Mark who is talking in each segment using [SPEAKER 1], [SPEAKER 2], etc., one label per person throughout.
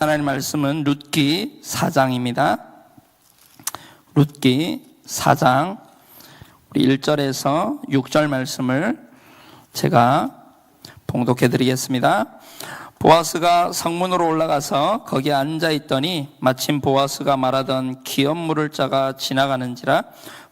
[SPEAKER 1] 하나님 말씀은 룻기 4장입니다. 룻기 4장 우리 1절에서 6절 말씀을 제가 봉독해 드리겠습니다. 보아스가 성문으로 올라가서 거기에 앉아 있더니 마침 보아스가 말하던 기업 물을 자가 지나가는지라.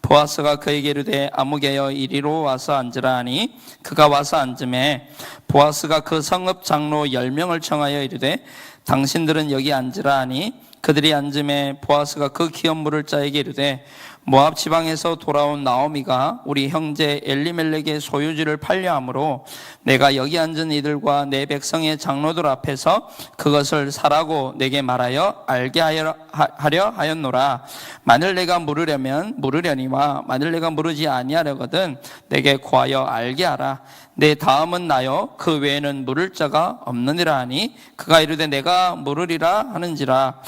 [SPEAKER 1] 보아스가 그에게 이르되 아무개여 이리로 와서 앉으라 하니 그가 와서 앉음에 보아스가 그 성읍 장로 10명을 청하여 이르되 당신들은 여기 앉으라 하니 그들이 앉음에 보아스가 그 기업 물을 자에게 이르되 모압 지방에서 돌아온 나오미가 우리 형제 엘리멜렉의 소유지를 팔려 함으로 내가 여기 앉은 이들과 내 백성의 장로들 앞에서 그것을 사라고 내게 말하여 알게 하려 하였노라. 만일 내가 물으려면 물으려니와 만일 내가 물으지 아니하려거든 내게 구하여 알게 하라. 내 다음은 나요 그 외에는 물을 자가 없느니라 하니 그가 이르되 내가 물으리라 하는지라.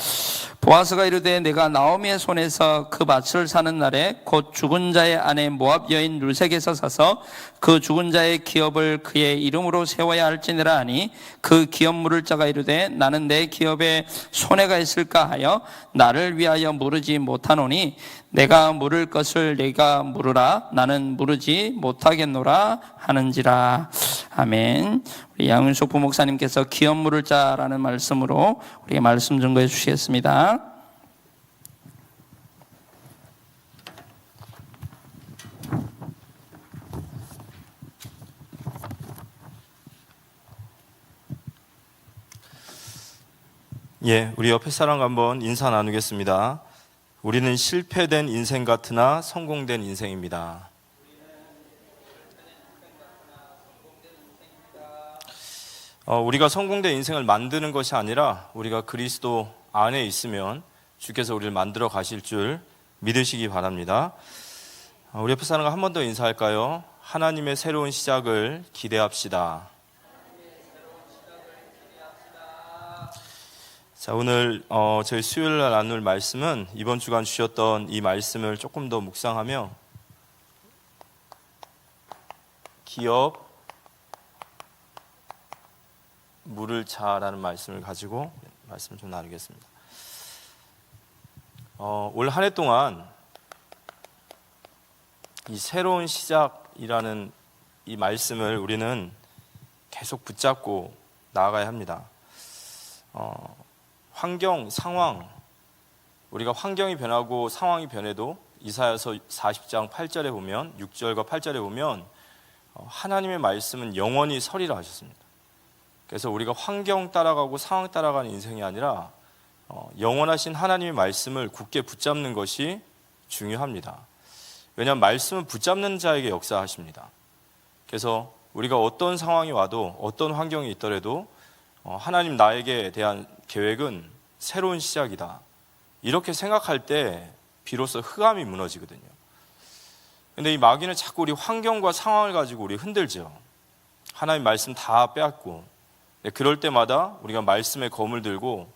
[SPEAKER 1] 보아스가 이르되 내가 나오미의 손에서 그 밭을 사는 날에 곧 죽은 자의 아내 모압 여인 룻에게서 사서 그 죽은 자의 기업을 그의 이름으로 세워야 할지니라 하니 그 기업 물을 자가 이르되 나는 내 기업에 손해가 있을까 하여 나를 위하여 물으지 못하노니 내가 물을 것을 내가 물으라. 나는 물으지 못하겠노라 하는지라. 아멘. 우리 양윤석 부목사님께서 기업 물을 자라는 말씀으로 우리에게 말씀 증거해 주시겠습니다.
[SPEAKER 2] 우리 옆에 사람과 한번 인사 나누겠습니다. 우리는 실패된 인생 같으나 성공된 인생입니다. 우리가 성공된 인생을 만드는 것이 아니라 우리가 그리스도 안에 있으면 주께서 우리를 만들어 가실 줄 믿으시기 바랍니다. 우리 옆에 사람과 한 번 더 인사할까요? 하나님의 새로운 시작을 기대합시다. 자, 오늘 저희 수요일 날 나눌 말씀은 이번 주간 주셨던 이 말씀을 조금 더 묵상하며 기업 물을 자라는 말씀을 가지고 말씀을 좀 나누겠습니다. 올 한 해 동안 이 새로운 시작이라는 이 말씀을 우리는 계속 붙잡고 나아가야 합니다. 환경, 상황, 우리가 환경이 변하고 상황이 변해도 이사야서 40장 8절에 보면 6절과 8절에 보면 하나님의 말씀은 영원히 서리라 하셨습니다. 그래서 우리가 환경 따라가고 상황 따라가는 인생이 아니라 영원하신 하나님의 말씀을 굳게 붙잡는 것이 중요합니다. 왜냐하면 말씀은 붙잡는 자에게 역사하십니다. 그래서 우리가 어떤 상황이 와도 어떤 환경이 있더라도 하나님 나에게 대한 계획은 새로운 시작이다. 이렇게 생각할 때 비로소 흑암이 무너지거든요. 근데 이 마귀는 자꾸 우리 환경과 상황을 가지고 우리 흔들죠. 하나님 말씀 다 빼앗고 그럴 때마다 우리가 말씀의 검을 들고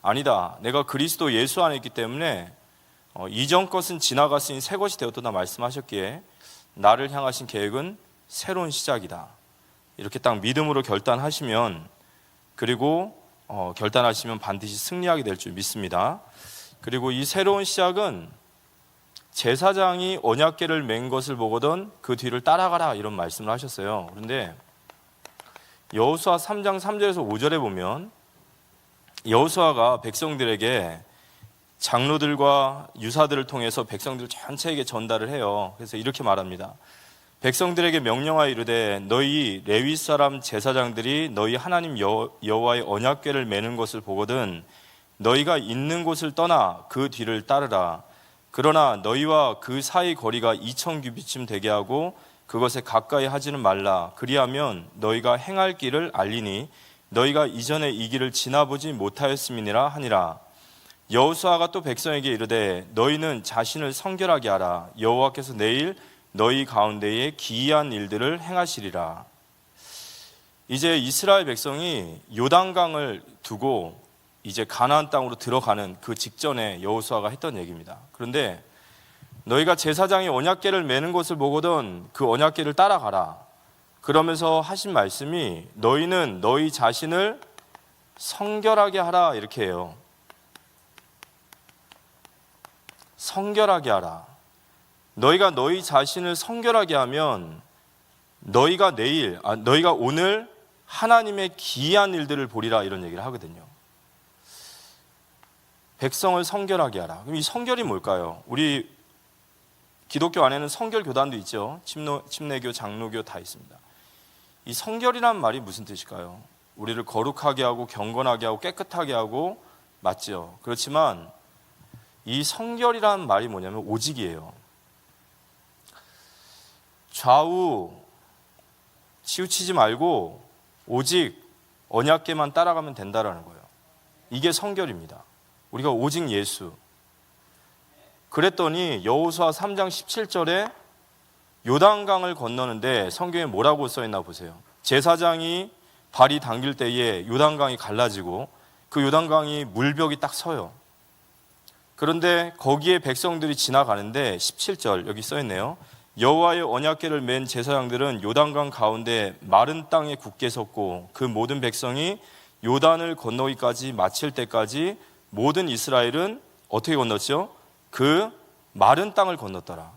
[SPEAKER 2] 아니다. 내가 그리스도 예수 안에 있기 때문에 이전 것은 지나갔으니 새 것이 되었다 말씀하셨기에 나를 향하신 계획은 새로운 시작이다. 이렇게 딱 믿음으로 결단하시면 그리고 결단하시면 반드시 승리하게 될 줄 믿습니다. 그리고 이 새로운 시작은 제사장이 언약궤를 맨 것을 보거든 그 뒤를 따라가라 이런 말씀을 하셨어요. 그런데 여호수아 3장 3절에서 5절에 보면 여호수아가 백성들에게 장로들과 유사들을 통해서 백성들 전체에게 전달을 해요. 그래서 이렇게 말합니다. 백성들에게 명령하여 이르되 너희 레위 사람 제사장들이 너희 하나님 여호와의 언약궤를 매는 것을 보거든 너희가 있는 곳을 떠나 그 뒤를 따르라. 그러나 너희와 그 사이 거리가 2000규빗쯤 되게 하고 그것에 가까이 하지는 말라. 그리하면 너희가 행할 길을 알리니 너희가 이전에 이 길을 지나보지 못하였음이니라 하니라. 여호수아가 또 백성에게 이르되 너희는 자신을 성결하게 하라. 여호와께서 내일 너희 가운데에 기이한 일들을 행하시리라. 이제 이스라엘 백성이 요단강을 두고 이제 가나안 땅으로 들어가는 그 직전에 여호수아가 했던 얘기입니다. 그런데 너희가 제사장이 언약궤를 매는 것을 보거든 그 언약궤를 따라가라. 그러면서 하신 말씀이 너희는 너희 자신을 성결하게 하라 이렇게 해요. 성결하게 하라. 너희가 너희 자신을 성결하게 하면 너희가 오늘 하나님의 기이한 일들을 보리라 이런 얘기를 하거든요. 백성을 성결하게 하라. 그럼 이 성결이 뭘까요? 우리 기독교 안에는 성결 교단도 있죠. 침례교, 장로교 다 있습니다. 이 성결이란 말이 무슨 뜻일까요? 우리를 거룩하게 하고 경건하게 하고 깨끗하게 하고 맞죠. 그렇지만 이 성결이란 말이 뭐냐면 오직이에요. 좌우 치우치지 말고 오직 언약궤만 따라가면 된다라는 거예요. 이게 성결입니다. 우리가 오직 예수. 그랬더니 여호수아 3장 17절에 요단강을 건너는데 성경에 뭐라고 써있나 보세요. 제사장이 발이 당길 때에 요단강이 갈라지고 그 요단강이 물벽이 딱 서요. 그런데 거기에 백성들이 지나가는데 17절 여기 써있네요. 여호와의 언약궤를 맨 제사장들은 요단강 가운데 마른 땅에 굳게 섰고 그 모든 백성이 요단을 건너기까지 마칠 때까지 모든 이스라엘은 어떻게 건넜죠? 그 마른 땅을 건넜더라.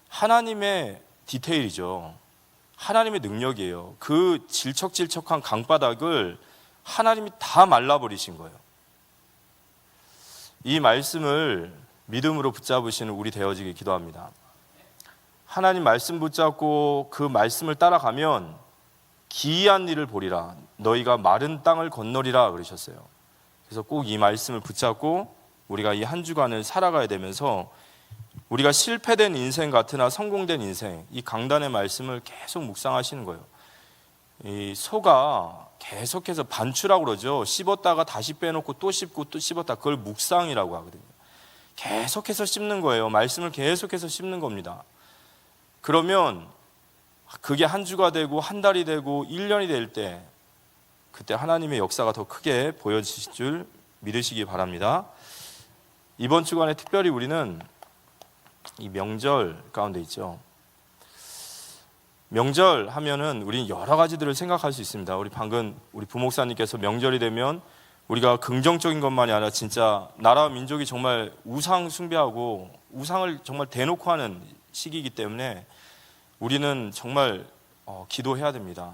[SPEAKER 2] 하나님의 디테일이죠. 하나님의 능력이에요. 그 질척질척한 강바닥을 하나님이 다 말라버리신 거예요. 이 말씀을 믿음으로 붙잡으시는 우리 되어지길 기도합니다. 하나님 말씀 붙잡고 그 말씀을 따라가면 기이한 일을 보리라. 너희가 마른 땅을 건너리라 그러셨어요. 그래서 꼭 이 말씀을 붙잡고 우리가 이 한 주간을 살아가야 되면서 우리가 실패된 인생 같으나 성공된 인생, 이 강단의 말씀을 계속 묵상하시는 거예요. 이 소가 계속해서 반추라고 그러죠. 씹었다가 다시 빼놓고 또 씹고 또 씹었다. 그걸 묵상이라고 하거든요. 계속해서 씹는 거예요. 말씀을 계속해서 씹는 겁니다. 그러면 그게 한 주가 되고 한 달이 되고 1년이 될 때 그때 하나님의 역사가 더 크게 보여지실 줄 믿으시기 바랍니다. 이번 주간에 특별히 우리는 이 명절 가운데 있죠. 명절 하면은 우리는 여러 가지들을 생각할 수 있습니다. 방금 우리 부목사님께서 명절이 되면 우리가 긍정적인 것만이 아니라 진짜 나라와 민족이 정말 우상 숭배하고 우상을 정말 대놓고 하는 시기이기 때문에 우리는 정말 기도해야 됩니다.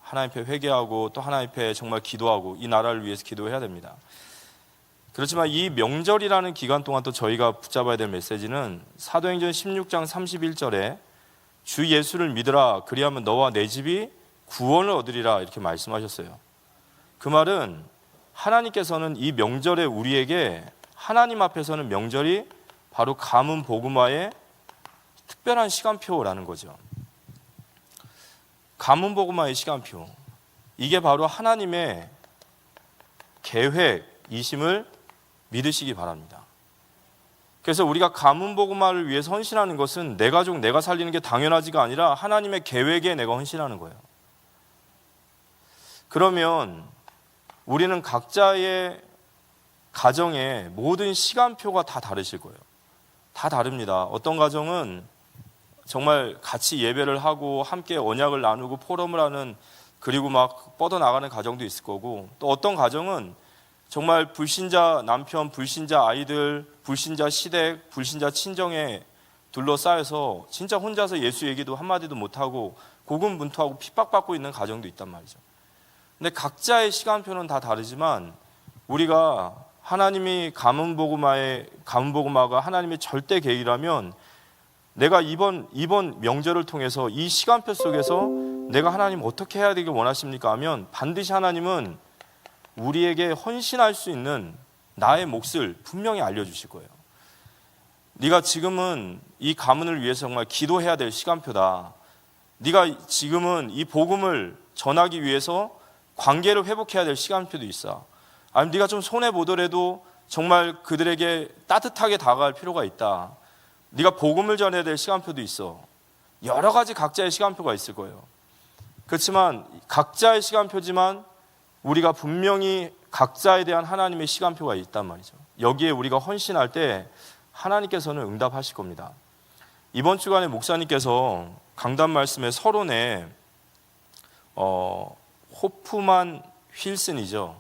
[SPEAKER 2] 하나님 앞에 회개하고 또 하나님 앞에 정말 기도하고 이 나라를 위해서 기도해야 됩니다. 그렇지만 이 명절이라는 기간 동안 또 저희가 붙잡아야 될 메시지는 사도행전 16장 31절에 주 예수를 믿으라 그리하면 너와 내 집이 구원을 얻으리라 이렇게 말씀하셨어요. 그 말은 하나님께서는 이 명절에 우리에게 하나님 앞에서는 명절이 바로 가문 복음화의 특별한 시간표라는 거죠. 가문 복음화의 시간표. 이게 바로 하나님의 계획이심을 믿으시기 바랍니다. 그래서 우리가 가문 복음화를 위해서 헌신하는 것은 내 가족 내가 살리는 게 당연하지가 아니라 하나님의 계획에 내가 헌신하는 거예요. 그러면 우리는 각자의 가정의 모든 시간표가 다 다르실 거예요. 다 다릅니다. 어떤 가정은 정말 같이 예배를 하고 함께 언약을 나누고 포럼을 하는 그리고 막 뻗어나가는 가정도 있을 거고 또 어떤 가정은 정말 불신자 남편, 불신자 아이들, 불신자 시댁, 불신자 친정에 둘러싸여서 진짜 혼자서 예수 얘기도 한마디도 못하고 고군분투하고 핍박받고 있는 가정도 있단 말이죠. 근데 각자의 시간표는 다 다르지만 우리가 하나님이 가문 복음화가 하나님의 절대 계획이라면 내가 이번 명절을 통해서 이 시간표 속에서 내가 하나님 어떻게 해야 되길 원하십니까 하면 반드시 하나님은 우리에게 헌신할 수 있는 나의 몫을 분명히 알려주실 거예요. 네가 지금은 이 가문을 위해서 정말 기도해야 될 시간표다. 네가 지금은 이 복음을 전하기 위해서 관계를 회복해야 될 시간표도 있어. 아니면 네가 좀 손해보더라도 정말 그들에게 따뜻하게 다가갈 필요가 있다. 네가 복음을 전해야 될 시간표도 있어. 여러 가지 각자의 시간표가 있을 거예요. 그렇지만 각자의 시간표지만 우리가 분명히 각자에 대한 하나님의 시간표가 있단 말이죠. 여기에 우리가 헌신할 때 하나님께서는 응답하실 겁니다. 이번 주간에 목사님께서 강단 말씀의 서론에 호프만 휠슨이죠.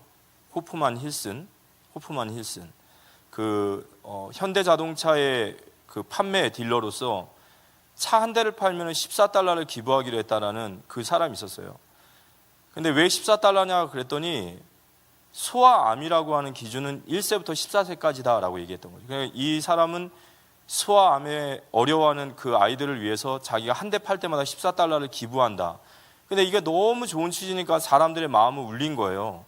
[SPEAKER 2] 호프만 힐슨. 현대자동차의 그 판매 딜러로서 차 한 대를 팔면 14달러를 기부하기로 했다라는 그 사람이 있었어요. 근데 왜 14달러냐 그랬더니 소아암이라고 하는 기준은 1세부터 14세까지다라고 얘기했던 거죠. 그러니까 이 사람은 소아암에 어려워하는 그 아이들을 위해서 자기가 한 대 팔 때마다 14달러를 기부한다. 근데 이게 너무 좋은 취지니까 사람들의 마음을 울린 거예요.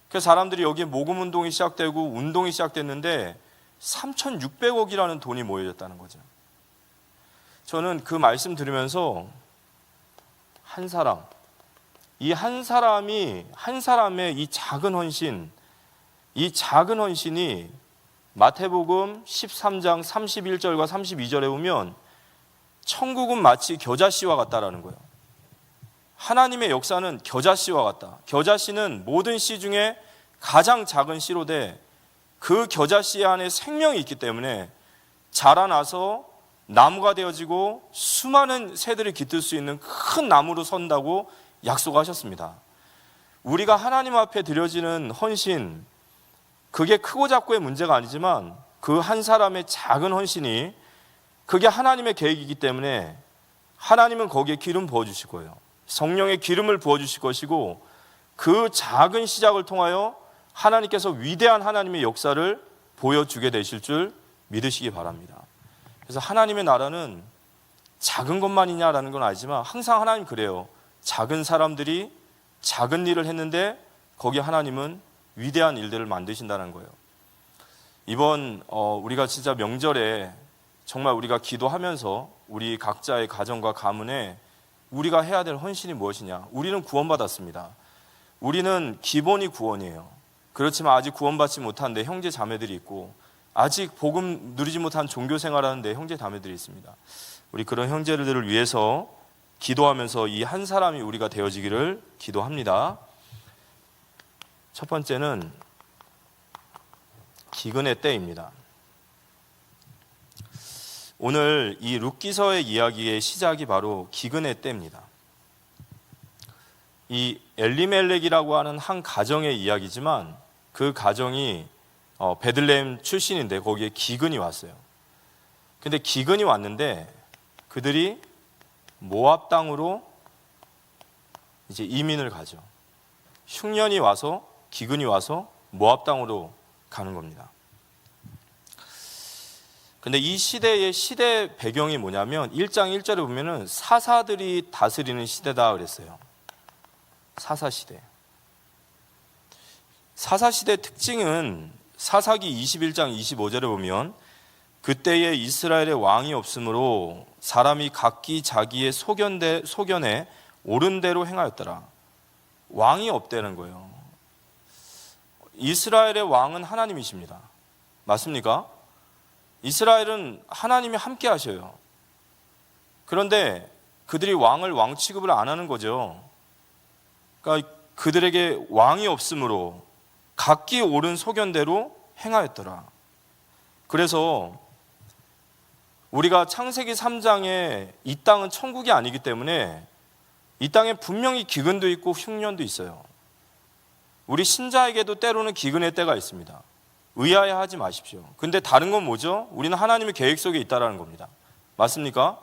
[SPEAKER 2] 그래서 사람들이 여기에 모금 운동이 시작되고 운동이 시작됐는데 3,600억이라는 돈이 모여졌다는 거죠. 저는 그 말씀 들으면서 한 사람의 이 작은 헌신이 마태복음 13장 31절과 32절에 보면 천국은 마치 겨자씨와 같다라는 거예요. 하나님의 역사는 겨자씨와 같다. 겨자씨는 모든 씨 중에 가장 작은 씨로 돼 그 겨자씨 안에 생명이 있기 때문에 자라나서 나무가 되어지고 수많은 새들이 깃들 수 있는 큰 나무로 선다고 약속하셨습니다. 우리가 하나님 앞에 드려지는 헌신, 그게 크고 작고의 문제가 아니지만 그 한 사람의 작은 헌신이 그게 하나님의 계획이기 때문에 하나님은 거기에 기름 부어주실 거예요. 성령의 기름을 부어주실 것이고 그 작은 시작을 통하여 하나님께서 위대한 하나님의 역사를 보여주게 되실 줄 믿으시기 바랍니다. 그래서 하나님의 나라는 작은 것만이냐라는 건 아니지만 항상 하나님 그래요. 작은 사람들이 작은 일을 했는데 거기에 하나님은 위대한 일들을 만드신다는 거예요. 이번 우리가 진짜 명절에 정말 우리가 기도하면서 우리 각자의 가정과 가문에 우리가 해야 될 헌신이 무엇이냐? 우리는 구원받았습니다. 우리는 기본이 구원이에요. 그렇지만 아직 구원받지 못한 내 형제 자매들이 있고 아직 복음 누리지 못한 종교 생활하는 내 형제 자매들이 있습니다. 우리 그런 형제들을 위해서 기도하면서 이 한 사람이 우리가 되어지기를 기도합니다. 첫 번째는 기근의 때입니다. 오늘 이 룻기서의 이야기의 시작이 바로 기근의 때입니다. 이 엘리멜렉이라고 하는 한 가정의 이야기지만 그 가정이 베들레헴 출신인데 거기에 기근이 왔어요. 근데 기근이 왔는데 그들이 모압 땅으로 이제 이민을 가죠. 흉년이 와서 기근이 와서 모압 땅으로 가는 겁니다. 근데 이 시대의 시대 배경이 뭐냐면 1장 1절에 보면은 사사들이 다스리는 시대다 그랬어요. 사사시대. 사사시대의 특징은 사사기 21장 25절에 보면 그때에 이스라엘의 왕이 없으므로 사람이 각기 자기의 소견에 옳은 대로 행하였더라. 왕이 없다는 거예요. 이스라엘의 왕은 하나님이십니다. 맞습니까? 이스라엘은 하나님이 함께 하셔요. 그런데 그들이 왕을 왕 취급을 안 하는 거죠. 그러니까 그들에게 왕이 없으므로 각기 옳은 소견대로 행하였더라. 그래서 우리가 창세기 3장에 이 땅은 천국이 아니기 때문에 이 땅에 분명히 기근도 있고 흉년도 있어요. 우리 신자에게도 때로는 기근의 때가 있습니다. 의아해하지 마십시오. 근데 다른 건 뭐죠? 우리는 하나님의 계획 속에 있다라는 겁니다. 맞습니까?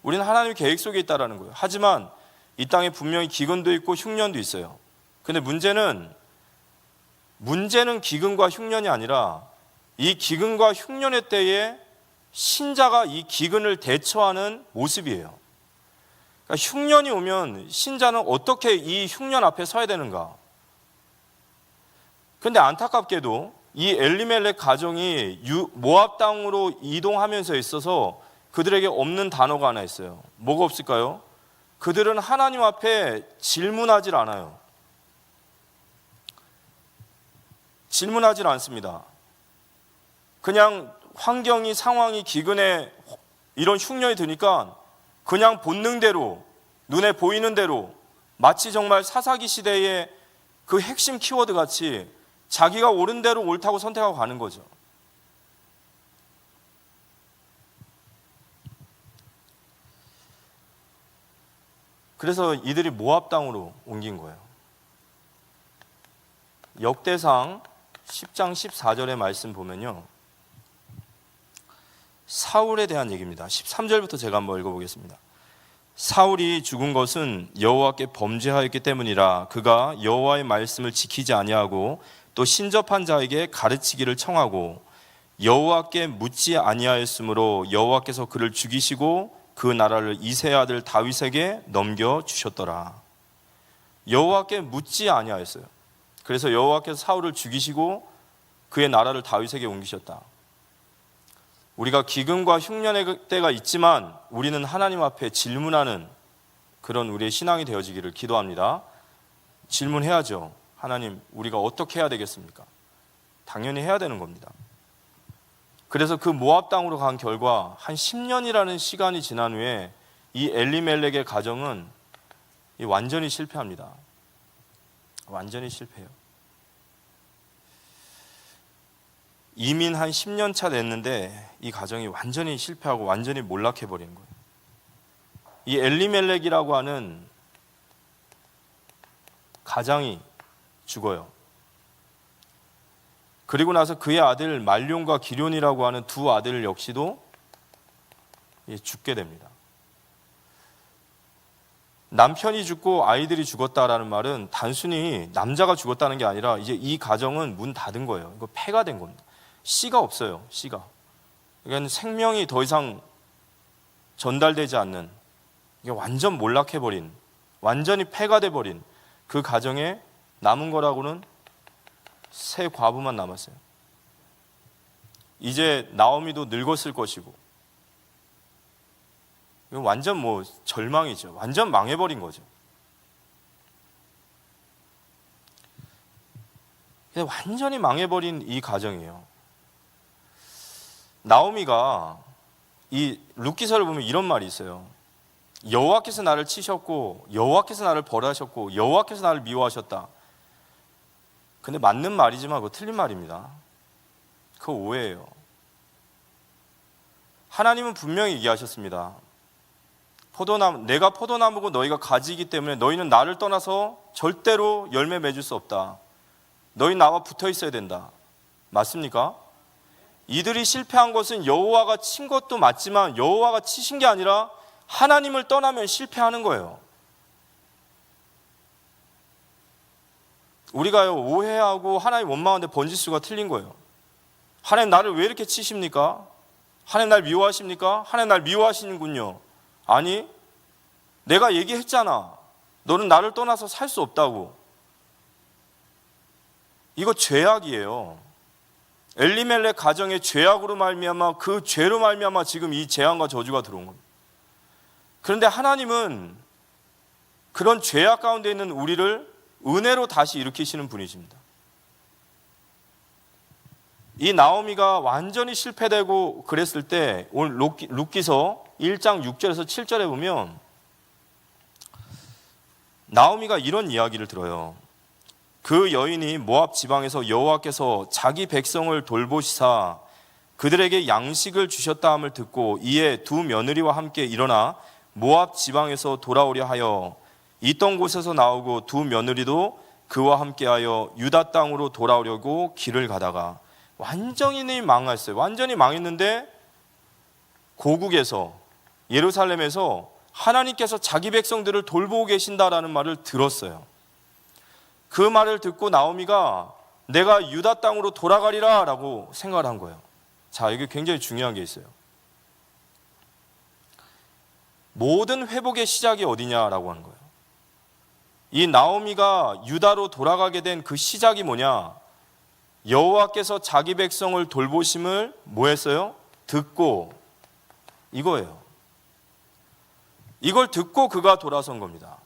[SPEAKER 2] 우리는 하나님의 계획 속에 있다라는 거예요. 하지만 이 땅에 분명히 기근도 있고 흉년도 있어요. 근데 문제는 기근과 흉년이 아니라 이 기근과 흉년의 때에 신자가 이 기근을 대처하는 모습이에요. 그러니까 흉년이 오면 신자는 어떻게 이 흉년 앞에 서야 되는가? 근데 안타깝게도 이 엘리멜렉 가정이 모압 땅으로 이동하면서 있어서 그들에게 없는 단어가 하나 있어요. 뭐가 없을까요? 그들은 하나님 앞에 질문하지 않아요. 질문하지 않습니다. 그냥 환경이 상황이 기근에 이런 흉년이 드니까 그냥 본능대로 눈에 보이는 대로 마치 정말 사사기 시대의 그 핵심 키워드 같이 자기가 옳은 대로 옳다고 선택하고 가는 거죠. 그래서 이들이 모압 땅으로 옮긴 거예요. 역대상 10장 14절의 말씀 보면요, 사울에 대한 얘기입니다. 13절부터 제가 한번 읽어보겠습니다. 사울이 죽은 것은 여호와께 범죄하였기 때문이라. 그가 여호와의 말씀을 지키지 아니하고 또 신접한 자에게 가르치기를 청하고 여호와께 묻지 아니하였으므로 여호와께서 그를 죽이시고 그 나라를 이새의 아들 다윗에게 넘겨주셨더라. 여호와께 묻지 아니하였어요. 그래서 여호와께서 사울을 죽이시고 그의 나라를 다윗에게 옮기셨다. 우리가 기근과 흉년의 때가 있지만 우리는 하나님 앞에 질문하는 그런 우리의 신앙이 되어지기를 기도합니다. 질문해야죠. 하나님, 우리가 어떻게 해야 되겠습니까? 당연히 해야 되는 겁니다. 그래서 그 모압 땅으로 간 결과 한 10년이라는 시간이 지난 후에 이 엘리멜렉의 가정은 완전히 실패합니다. 완전히 실패해요. 이민 한 10년 차 됐는데 이 가정이 완전히 실패하고 완전히 몰락해버린 거예요. 이 엘리멜렉이라고 하는 가장이 죽어요. 그리고 나서 그의 아들 말룡과 기럐이라고 하는 두 아들 역시도 죽게 됩니다. 남편이 죽고 아이들이 죽었다라는 말은 단순히 남자가 죽었다는 게 아니라 이제 이 가정은 문 닫은 거예요. 이거 폐가 된 겁니다. 씨가 없어요. 씨가. 그러니까 생명이 더 이상 전달되지 않는, 이게 완전 몰락해버린, 완전히 폐가 돼버린 그 가정에 남은 거라고는 세 과부만 남았어요. 이제 나오미도 늙었을 것이고, 이거 완전 뭐 절망이죠. 완전 망해버린 거죠. 완전히 망해버린 이 가정이에요. 나오미가 이 룻기서를 보면 이런 말이 있어요. 여호와께서 나를 치셨고 여호와께서 나를 벌하셨고 여호와께서 나를 미워하셨다. 근데 맞는 말이지만 그거 틀린 말입니다. 그거 오해예요. 하나님은 분명히 얘기하셨습니다. 내가 포도나무고 너희가 가지이기 때문에 너희는 나를 떠나서 절대로 열매 맺을 수 없다. 너희 나와 붙어 있어야 된다. 맞습니까? 이들이 실패한 것은 여호와가 친 것도 맞지만 여호와가 치신 게 아니라 하나님을 떠나면 실패하는 거예요. 우리가요, 오해하고 하나님 원망하는데 번지수가 틀린 거예요. 하나님 나를 왜 이렇게 치십니까? 하나님 날 미워하십니까? 하나님 날 미워하시는군요. 아니, 내가 얘기했잖아. 너는 나를 떠나서 살 수 없다고. 이거 죄악이에요. 엘리멜렉 가정의 죄악으로 말미암아, 그 죄로 말미암아 지금 이 재앙과 저주가 들어온 겁니다. 그런데 하나님은 그런 죄악 가운데 있는 우리를 은혜로 다시 일으키시는 분이십니다. 이 나오미가 완전히 실패되고 그랬을 때 오늘 룻기서 1장 6절에서 7절에 보면 나오미가 이런 이야기를 들어요. 그 여인이 모압 지방에서 여호와께서 자기 백성을 돌보시사 그들에게 양식을 주셨다 함을 듣고 이에 두 며느리와 함께 일어나 모압 지방에서 돌아오려 하여 있던 곳에서 나오고 두 며느리도 그와 함께하여 유다 땅으로 돌아오려고 길을 가다가 완전히 망했어요. 완전히 망했는데 고국에서 예루살렘에서 하나님께서 자기 백성들을 돌보고 계신다라는 말을 들었어요. 그 말을 듣고 나오미가 내가 유다 땅으로 돌아가리라 라고 생각을 한 거예요. 자, 이게 굉장히 중요한 게 있어요. 모든 회복의 시작이 어디냐라고 하는 거예요. 이 나오미가 유다로 돌아가게 된 그 시작이 뭐냐? 여호와께서 자기 백성을 돌보심을 뭐 했어요? 듣고, 이거예요. 이걸 듣고 그가 돌아선 겁니다.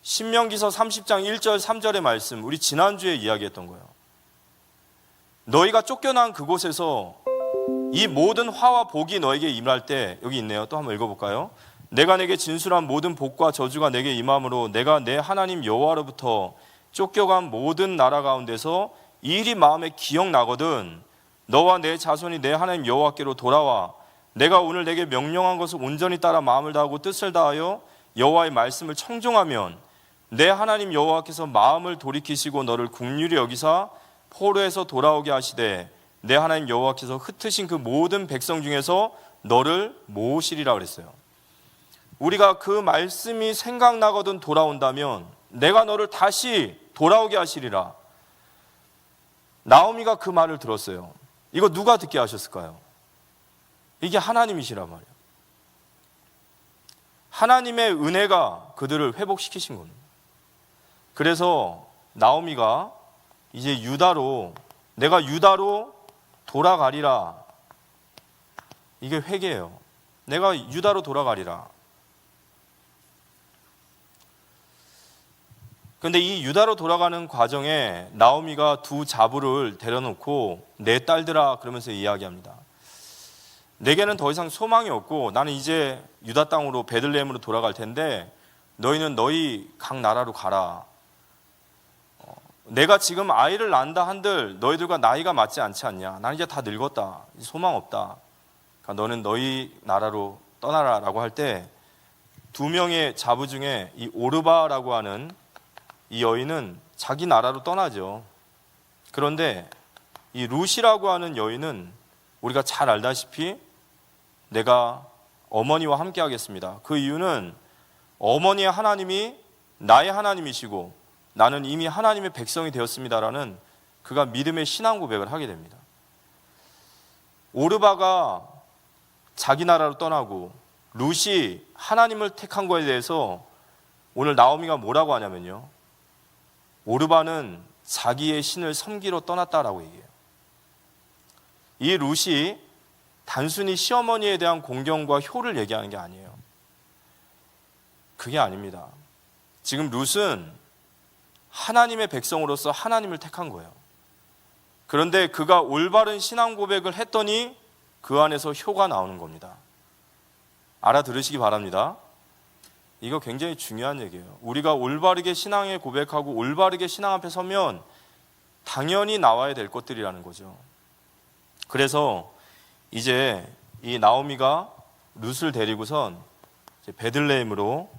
[SPEAKER 2] 신명기서 30장 1절 3절의 말씀, 우리 지난주에 이야기했던 거예요. 너희가 쫓겨난 그곳에서 이 모든 화와 복이 너에게 임할 때, 여기 있네요. 또 한번 읽어볼까요? 내가 내게 진술한 모든 복과 저주가 내게 임함으로 내가 내 하나님 여호와로부터 쫓겨간 모든 나라 가운데서 이 일이 마음에 기억나거든 너와 내 자손이 내 하나님 여호와께로 돌아와 내가 오늘 내게 명령한 것을 온전히 따라 마음을 다하고 뜻을 다하여 여호와의 말씀을 청종하면 내 하나님 여호와께서 마음을 돌이키시고 너를 긍휼히 여기사 포로에서 돌아오게 하시되 내 하나님 여호와께서 흩으신 그 모든 백성 중에서 너를 모으시리라 그랬어요. 우리가 그 말씀이 생각나거든 돌아온다면 내가 너를 다시 돌아오게 하시리라. 나오미가 그 말을 들었어요. 이거 누가 듣게 하셨을까요? 이게 하나님이시란 말이에요. 하나님의 은혜가 그들을 회복시키신 겁니다. 그래서 나오미가 이제 내가 유다로 돌아가리라. 이게 회개예요. 내가 유다로 돌아가리라. 그런데 이 유다로 돌아가는 과정에 나오미가 두 자부를 데려놓고 내 딸들아 그러면서 이야기합니다. 내게는 더 이상 소망이 없고 나는 이제 유다 땅으로 베들레헴으로 돌아갈 텐데 너희는 너희 각 나라로 가라. 내가 지금 아이를 낳는다 한들 너희들과 나이가 맞지 않지 않냐. 나는 이제 다 늙었다. 소망 없다. 그러니까 너는 너희 나라로 떠나라라고 할 때 두 명의 자부 중에 이 오르바라고 하는 이 여인은 자기 나라로 떠나죠. 그런데 이 룻이라고 하는 여인은 우리가 잘 알다시피 내가 어머니와 함께 하겠습니다. 그 이유는 어머니의 하나님이 나의 하나님이시고 나는 이미 하나님의 백성이 되었습니다라는 그가 믿음의 신앙 고백을 하게 됩니다. 오르바가 자기 나라로 떠나고 룻이 하나님을 택한 거에 대해서 오늘 나오미가 뭐라고 하냐면요, 오르바는 자기의 신을 섬기러 떠났다라고 얘기해요. 이 룻이 단순히 시어머니에 대한 공경과 효를 얘기하는 게 아니에요. 그게 아닙니다. 지금 룻은 하나님의 백성으로서 하나님을 택한 거예요. 그런데 그가 올바른 신앙 고백을 했더니 그 안에서 효가 나오는 겁니다. 알아들으시기 바랍니다. 이거 굉장히 중요한 얘기예요. 우리가 올바르게 신앙에 고백하고 올바르게 신앙 앞에 서면 당연히 나와야 될 것들이라는 거죠. 그래서 이제 이 나오미가 룻을 데리고선 이제 베들레헴으로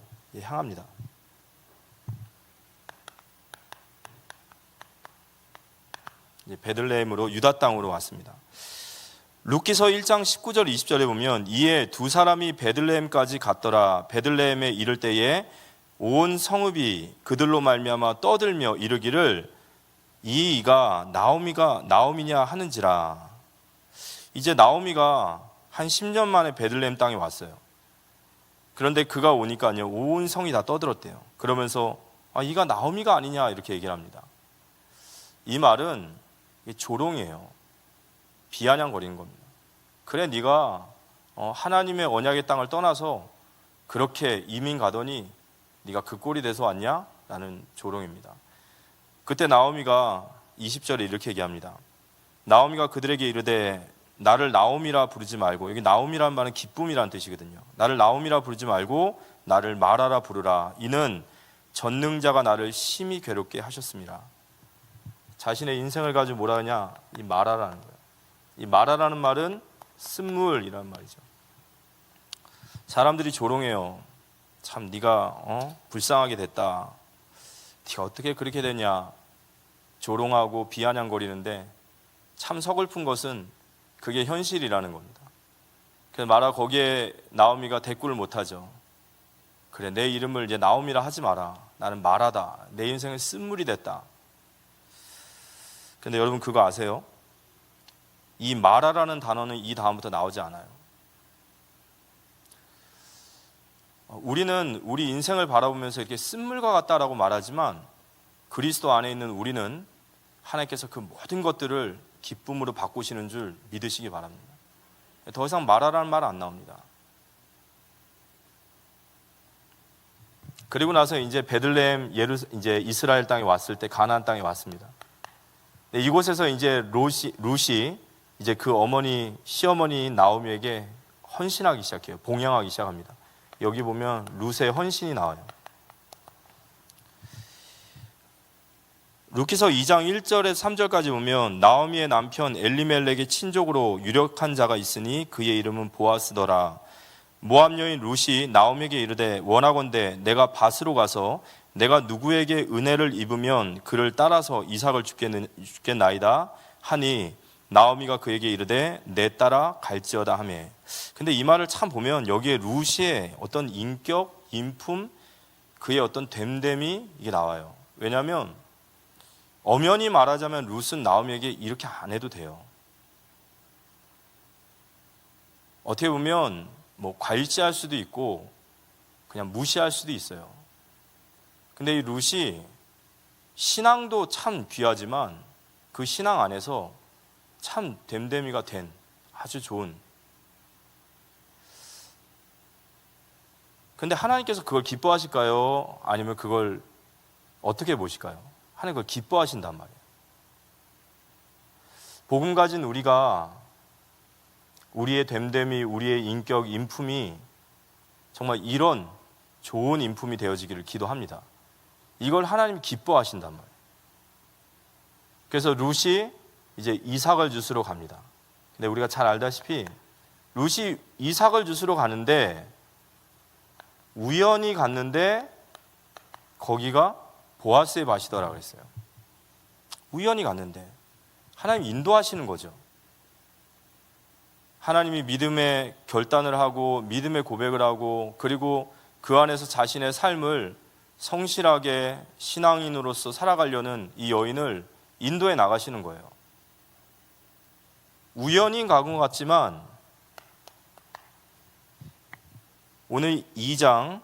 [SPEAKER 2] 향합니다. 이제 베들레헴으로 유다 땅으로 왔습니다. 룻기서 1장 19절 20절에 보면 이에 두 사람이 베들레헴까지 갔더라. 베들레헴에 이를 때에 온 성읍이 그들로 말미암아 떠들며 이르기를 이 이가 나오미냐 하는지라. 이제 나오미가 한 10년 만에 베들레헴 땅에 왔어요. 그런데 그가 오니까요 온 성이 다 떠들었대요. 그러면서 이가 나오미가 아니냐 이렇게 얘기를 합니다. 이 말은 조롱이에요. 비아냥거리는 겁니다. 그래 네가 하나님의 언약의 땅을 떠나서 그렇게 이민 가더니 네가 그 꼴이 돼서 왔냐? 라는 조롱입니다. 그때 나오미가 20절에 이렇게 얘기합니다. 나오미가 그들에게 이르되 나를 나오미라 부르지 말고, 여기 나오미라는 말은 기쁨이라는 뜻이거든요. 나를 나오미라 부르지 말고 나를 마라라 부르라. 이는 전능자가 나를 심히 괴롭게 하셨습니다. 자신의 인생을 가지고 뭐라 하냐? 이 마라라는 거예요. 이 마라라는 말은 쓴물이란 말이죠. 사람들이 조롱해요. 참 네가 불쌍하게 됐다. 네가 어떻게 그렇게 되냐? 조롱하고 비아냥거리는데 참 서글픈 것은 그게 현실이라는 겁니다. 그래서 마라 거기에 나오미가 대꾸를 못하죠. 그래 내 이름을 이제 나오미라 하지 마라. 나는 마라다. 내 인생은 쓴물이 됐다. 근데 여러분 그거 아세요? 이 마라라는 단어는 이 다음부터 나오지 않아요. 우리는 우리 인생을 바라보면서 이렇게 쓴물과 같다라고 말하지만 그리스도 안에 있는 우리는 하나님께서 그 모든 것들을 기쁨으로 바꾸시는 줄 믿으시기 바랍니다. 더 이상 마라라는 말 안 나옵니다. 그리고 나서 이제 베들레헴 이제 이스라엘 땅에 왔을 때 가나안 땅에 왔습니다. 이곳에서 이제 룻이 이제 그 시어머니인 나오미에게 헌신하기 시작해요. 봉양하기 시작합니다. 여기 보면 룻의 헌신이 나와요. 룻기서 2장 1절에서 3절까지 보면 나오미의 남편 엘리멜렉의 친족으로 유력한 자가 있으니 그의 이름은 보아스더라. 모압 여인 룻이 나오미에게 이르되 원하건대 내가 밭으로 가서 내가 누구에게 은혜를 입으면 그를 따라서 이삭을 죽겠나이다 하니 나오미가 그에게 이르되 내 따라 갈지어다 하매. 근데 이 말을 참 보면 여기에 룻의 어떤 인격, 인품, 그의 어떤 됨됨이 이게 나와요. 왜냐하면 엄연히 말하자면 룻은 나오미에게 이렇게 안 해도 돼요. 어떻게 보면 뭐 과일지할 수도 있고 그냥 무시할 수도 있어요. 근데 이 룻이 신앙도 참 귀하지만 그 신앙 안에서 참 됨됨이가 된 아주 좋은. 근데 하나님께서 그걸 기뻐하실까요? 아니면 그걸 어떻게 보실까요? 하나님 그걸 기뻐하신단 말이에요. 복음 가진 우리가 우리의 됨됨이, 우리의 인격, 인품이 정말 이런 좋은 인품이 되어지기를 기도합니다. 이걸 하나님이 기뻐하신단 말이에요. 그래서 룻이 이제 이삭을 주스러 갑니다. 근데 우리가 잘 알다시피 룻이 이삭을 주스러 가는데 우연히 갔는데 거기가 보아스의 밭이더라 그랬어요. 우연히 갔는데 하나님이 인도하시는 거죠. 하나님이 믿음의 결단을 하고 믿음의 고백을 하고 그리고 그 안에서 자신의 삶을 성실하게 신앙인으로서 살아가려는 이 여인을 인도해 나가시는 거예요. 우연히 간 것 같지만 오늘 2장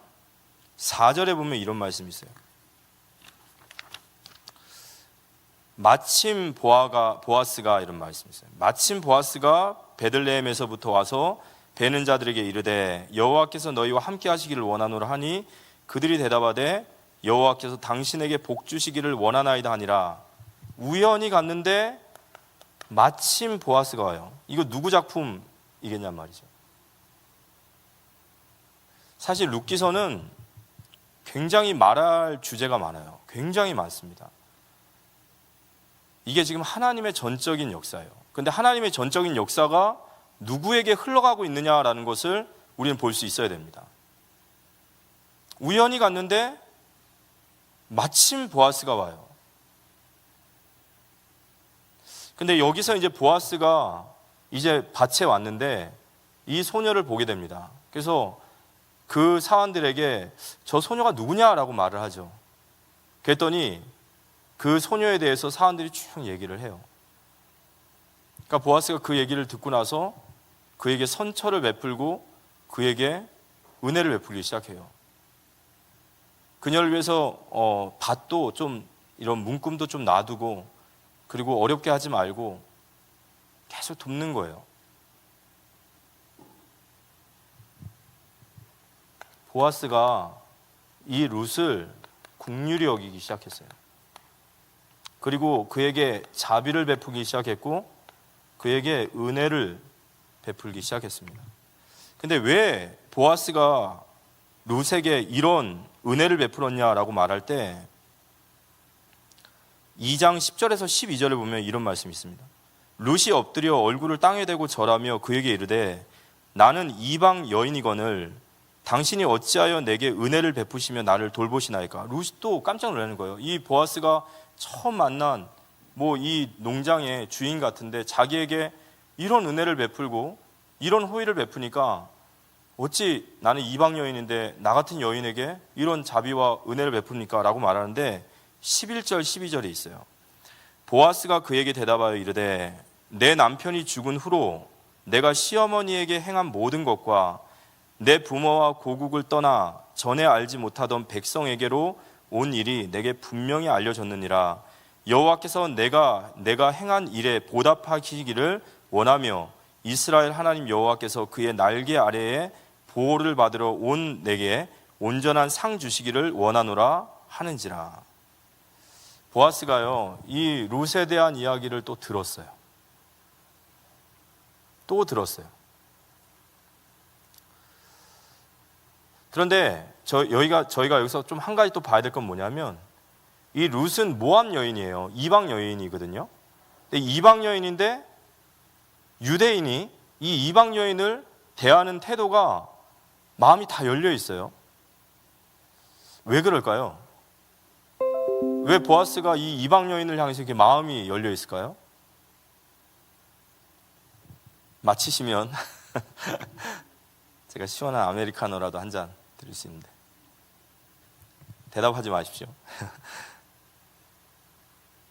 [SPEAKER 2] 4절에 보면 이런 말씀이 있어요. 마침 보아스가 이런 말씀이 있어요. 마침 보아스가 베들레헴에서부터 와서 베는 자들에게 이르되 여호와께서 너희와 함께 하시기를 원하노라 하니 그들이 대답하되 여호와께서 당신에게 복 주시기를 원하나이다 하니라. 우연히 갔는데 마침 보아스가 와요. 이거 누구 작품이겠냔 말이죠. 사실 룻기서는 굉장히 말할 주제가 많아요. 굉장히 많습니다. 이게 지금 하나님의 전적인 역사예요. 근데 하나님의 전적인 역사가 누구에게 흘러가고 있느냐라는 것을 우리는 볼 수 있어야 됩니다. 우연히 갔는데 마침 보아스가 와요. 근데 여기서 이제 보아스가 이제 밭에 왔는데 이 소녀를 보게 됩니다. 그래서 그 사람들에게 저 소녀가 누구냐라고 말을 하죠. 그랬더니 그 소녀에 대해서 사람들이 쭉 얘기를 해요. 그러니까 보아스가 그 얘기를 듣고 나서 그에게 선처를 베풀고 그에게 은혜를 베풀기 시작해요. 그녀를 위해서 밭도 좀 이런 문금도 좀 놔두고 그리고 어렵게 하지 말고 계속 돕는 거예요. 보아스가 이 룻을 긍휼히 여기기 시작했어요. 그리고 그에게 자비를 베푸기 시작했고 그에게 은혜를 베풀기 시작했습니다. 근데 왜 보아스가 룻에게 이런 은혜를 베풀었냐라고 말할 때 2장 10절에서 12절에 보면 이런 말씀이 있습니다. 룻이 엎드려 얼굴을 땅에 대고 절하며 그에게 이르되 나는 이방 여인이거늘 당신이 어찌하여 내게 은혜를 베푸시며 나를 돌보시나이까. 룻이 또 깜짝 놀라는 거예요. 이 보아스가 처음 만난 뭐 이 농장의 주인 같은데 자기에게 이런 은혜를 베풀고 이런 호의를 베푸니까 어찌 나는 이방 여인인데 나 같은 여인에게 이런 자비와 은혜를 베풉니까? 라고 말하는데 11절 12절에 있어요. 보아스가 그에게 대답하여 이르되 내 남편이 죽은 후로 내가 시어머니에게 행한 모든 것과 내 부모와 고국을 떠나 전에 알지 못하던 백성에게로 온 일이 내게 분명히 알려졌느니라. 여호와께서 내가 행한 일에 보답하시기를 원하며 이스라엘 하나님 여호와께서 그의 날개 아래에 보호를 받으러 온 내게 온전한 상 주시기를 원하노라 하는지라. 보아스가요 이 룻에 대한 이야기를 또 들었어요. 또 들었어요. 그런데 저희가 여기서 좀 한 가지 또 봐야 될 건 뭐냐면 이 룻은 모압 여인이에요. 이방 여인이거든요. 근데 이방 여인인데 유대인이 이 이방 여인을 대하는 태도가 마음이 다 열려 있어요. 왜 그럴까요? 왜 보아스가 이 이방 여인을 향해서 이렇게 마음이 열려 있을까요? 마치시면 제가 시원한 아메리카노라도 한 잔 드릴 수 있는데 대답하지 마십시오.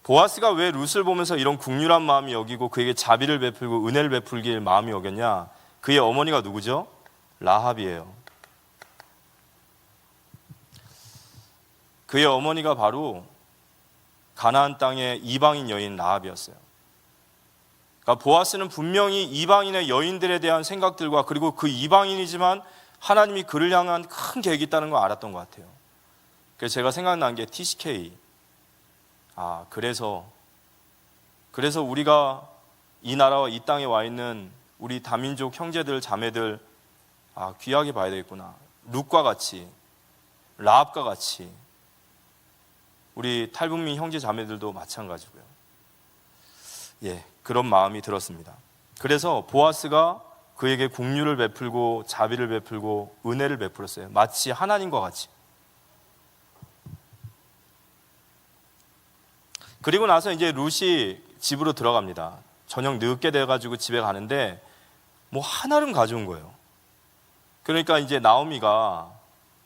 [SPEAKER 2] 보아스가 왜 룻을 보면서 이런 국률한 마음이 여기고 그에게 자비를 베풀고 은혜를 베풀길 마음이 여겼냐? 그의 어머니가 누구죠? 라합이에요. 그의 어머니가 바로 가나안 땅의 이방인 여인 라합이었어요. 그러니까 보아스는 분명히 이방인의 여인들에 대한 생각들과 그리고 그 이방인이지만 하나님이 그를 향한 큰 계획이 있다는 걸 알았던 것 같아요. 그래서 제가 생각난 게 TCK. 그래서 우리가 이 나라와 이 땅에 와 있는 우리 다민족 형제들 자매들 귀하게 봐야 되겠구나. 룻과 같이, 라합과 같이 우리 탈북민 형제 자매들도 마찬가지고요. 그런 마음이 들었습니다. 그래서 보아스가 그에게 긍휼을 베풀고 자비를 베풀고 은혜를 베풀었어요. 마치 하나님과 같이. 그리고 나서 이제 룻이 집으로 들어갑니다. 저녁 늦게 돼가지고 집에 가는데 뭐 하나를 가져온 거예요. 그러니까 이제 나오미가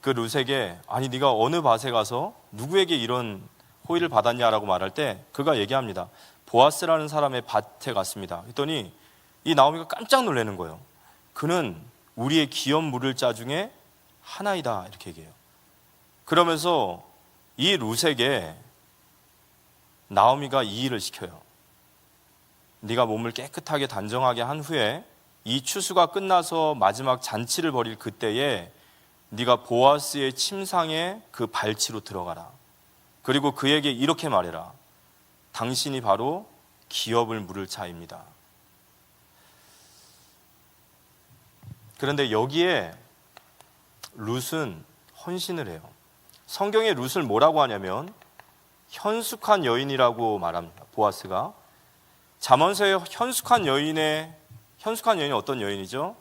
[SPEAKER 2] 그 룻에게 아니 네가 어느 밭에 가서 누구에게 이런 호의를 받았냐라고 말할 때 그가 얘기합니다. 보아스라는 사람의 밭에 갔습니다. 그랬더니 이 나오미가 깜짝 놀라는 거예요. 그는 우리의 기업 물을 자 중에 하나이다 이렇게 얘기해요. 그러면서 이 룻에게 나오미가 이 일을 시켜요. 네가 몸을 깨끗하게 단정하게 한 후에 이 추수가 끝나서 마지막 잔치를 벌일 그때에 네가 보아스의 침상에 그 발치로 들어가라. 그리고 그에게 이렇게 말해라. 당신이 바로 기업을 물을 자입니다. 그런데 여기에 룻은 헌신을 해요. 성경에 룻을 뭐라고 하냐면 현숙한 여인이라고 말합니다. 보아스가 잠언서의 현숙한 여인이 어떤 여인이죠?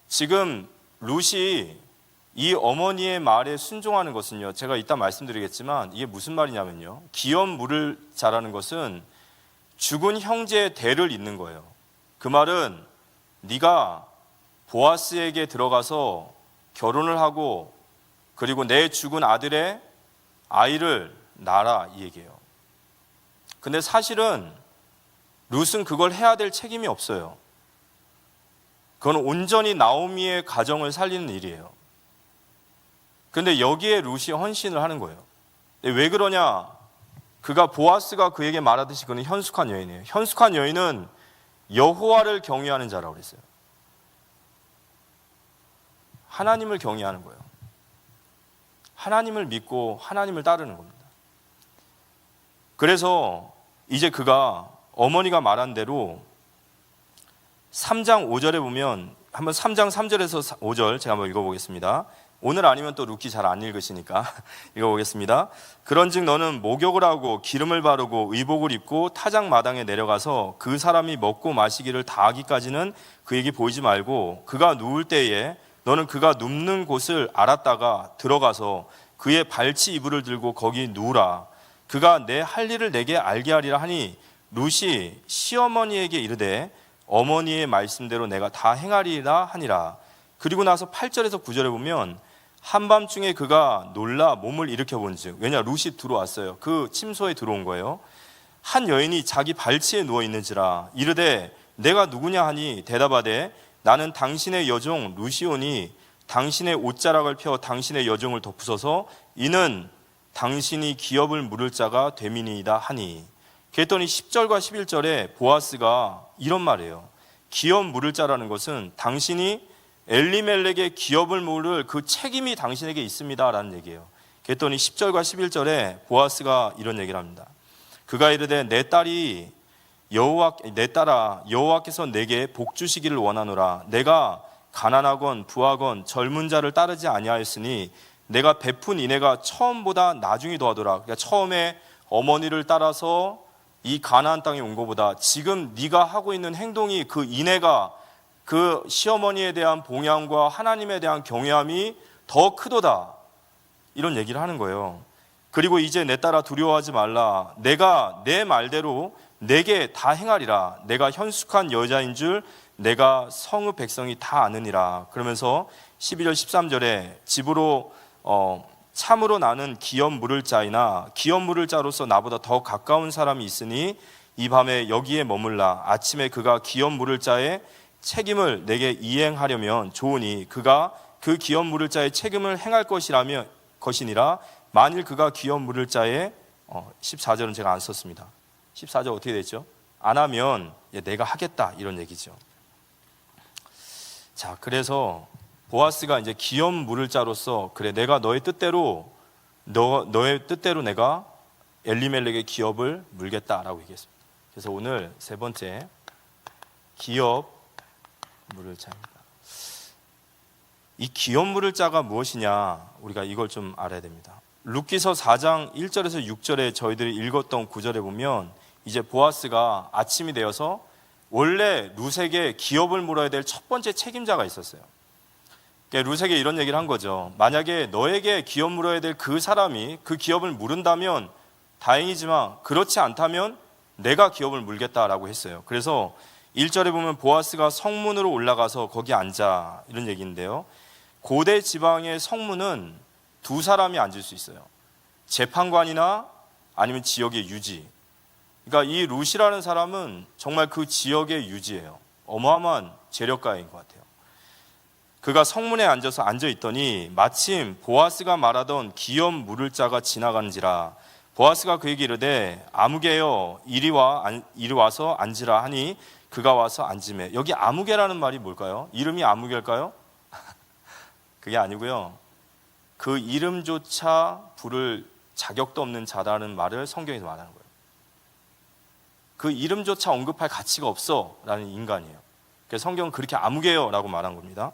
[SPEAKER 2] 지금 룻이 이 어머니의 말에 순종하는 것은요, 제가 이따 말씀드리겠지만 이게 무슨 말이냐면요, 기업 물을 자라는 것은 죽은 형제의 대를 잇는 거예요. 그 말은 네가 보아스에게 들어가서 결혼을 하고 그리고 내 죽은 아들의 아이를 낳아라 이 얘기예요. 근데 사실은 룻은 그걸 해야 될 책임이 없어요. 그건 온전히 나오미의 가정을 살리는 일이에요. 근데 여기에 룻이 헌신을 하는 거예요. 왜 그러냐? 보아스가 그에게 말하듯이 그는 현숙한 여인이에요. 현숙한 여인은 여호와를 경외하는 자라고 그랬어요. 하나님을 경외하는 거예요. 하나님을 믿고 하나님을 따르는 겁니다. 그래서 이제 그가 어머니가 말한 대로 3장 5절에 보면 한번 3장 3절에서 5절 제가 한번 읽어보겠습니다. 오늘 아니면 또 루키 잘 안 읽으시니까 읽어보겠습니다. 그런즉 너는 목욕을 하고 기름을 바르고 의복을 입고 타작 마당에 내려가서 그 사람이 먹고 마시기를 다 하기까지는 그에게 보이지 말고 그가 누울 때에 너는 그가 눕는 곳을 알았다가 들어가서 그의 발치 이불을 들고 거기 누우라. 그가 내 할 일을 내게 알게 하리라 하니 룻이 시어머니에게 이르되 어머니의 말씀대로 내가 다 행하리라 하니라. 그리고 나서 8절에서 9절에 보면 한밤중에 그가 놀라 몸을 일으켜 본즉, 왜냐 룻이 들어왔어요. 그 침소에 들어온 거예요. 한 여인이 자기 발치에 누워 있는지라. 이르되 내가 누구냐 하니 대답하되 나는 당신의 여종 룻이오니 당신의 옷자락을 펴 당신의 여종을 덮으소서. 이는 당신이 기업을 물을 자가 됨이니이다 하니. 그랬더니 10절과 11절에 보아스가 이런 말이에요. 기업 물을 자라는 것은 당신이 엘리멜렉의 기업을 물을 그 책임이 당신에게 있습니다 라는 얘기예요. 그랬더니 10절과 11절에 보아스가 이런 얘기를 합니다. 그가 이르되 내 딸아 여호와께서 내게 복 주시기를 원하노라. 내가 가난하건 부하건 젊은 자를 따르지 아니하였으니 내가 베푼 인애가 처음보다 나중이 더하더라. 그러니까 처음에 어머니를 따라서 이 가나안 땅에 온 것보다 지금 네가 하고 있는 행동이 그 인애가 그 시어머니에 대한 봉양과 하나님에 대한 경외함이 더 크도다. 이런 얘기를 하는 거예요. 그리고 이제 내 따라 두려워하지 말라. 내가 내 말대로 내게 다 행하리라. 내가 현숙한 여자인 줄 내가 성의 백성이 다 아느니라. 그러면서 12절 13절에 집으로 참으로 나는 기업 물을 자이나 기업 물을 자로서 나보다 더 가까운 사람이 있으니 이 밤에 여기에 머물라. 아침에 그가 기업 물을 자의 책임을 내게 이행하려면 좋으니 그가 그 기업 물을 자의 책임을 행할 것이니라. 만일 그가 기업 물을 자의 14절은 제가 안 썼습니다. 14절 어떻게 됐죠? 안 하면 내가 하겠다 이런 얘기죠. 자, 그래서 보아스가 이제 기업 물을 자로서 그래 내가 너의 뜻대로 내가 엘리멜렉의 기업을 물겠다라고 얘기했습니다. 그래서 오늘 세 번째 기업 물을 자입니다. 이 기업 물을 자가 무엇이냐 우리가 이걸 좀 알아야 됩니다. 룻기서 4장 1절에서 6절에 저희들이 읽었던 구절에 보면 이제 보아스가 아침이 되어서 원래 룻에게 기업을 물어야 될 첫 번째 책임자가 있었어요. 그러니까 룻에게 이런 얘기를 한 거죠. 만약에 너에게 기업 물어야 될 그 사람이 그 기업을 물은다면 다행이지만 그렇지 않다면 내가 기업을 물겠다라고 했어요. 그래서 1절에 보면 보아스가 성문으로 올라가서 거기 앉아 이런 얘기인데요. 고대 지방의 성문은 두 사람이 앉을 수 있어요. 재판관이나 아니면 지역의 유지. 그러니까 이 룻이라는 사람은 정말 그 지역의 유지예요. 어마어마한 재력가인 것 같아요. 그가 성문에 앉아 있더니 마침 보아스가 말하던 기업 물을 자가 지나가는지라. 보아스가 그에게 이르되 아무개여 이리 와서 앉으라 하니 그가 와서 앉으매. 여기 아무개라는 말이 뭘까요? 이름이 아무개일까요? 그게 아니고요. 그 이름조차 부를 자격도 없는 자라는 말을 성경에서 말하는 거예요. 그 이름조차 언급할 가치가 없어 라는 인간이에요. 그래서 성경은 그렇게 아무개요 라고 말한 겁니다.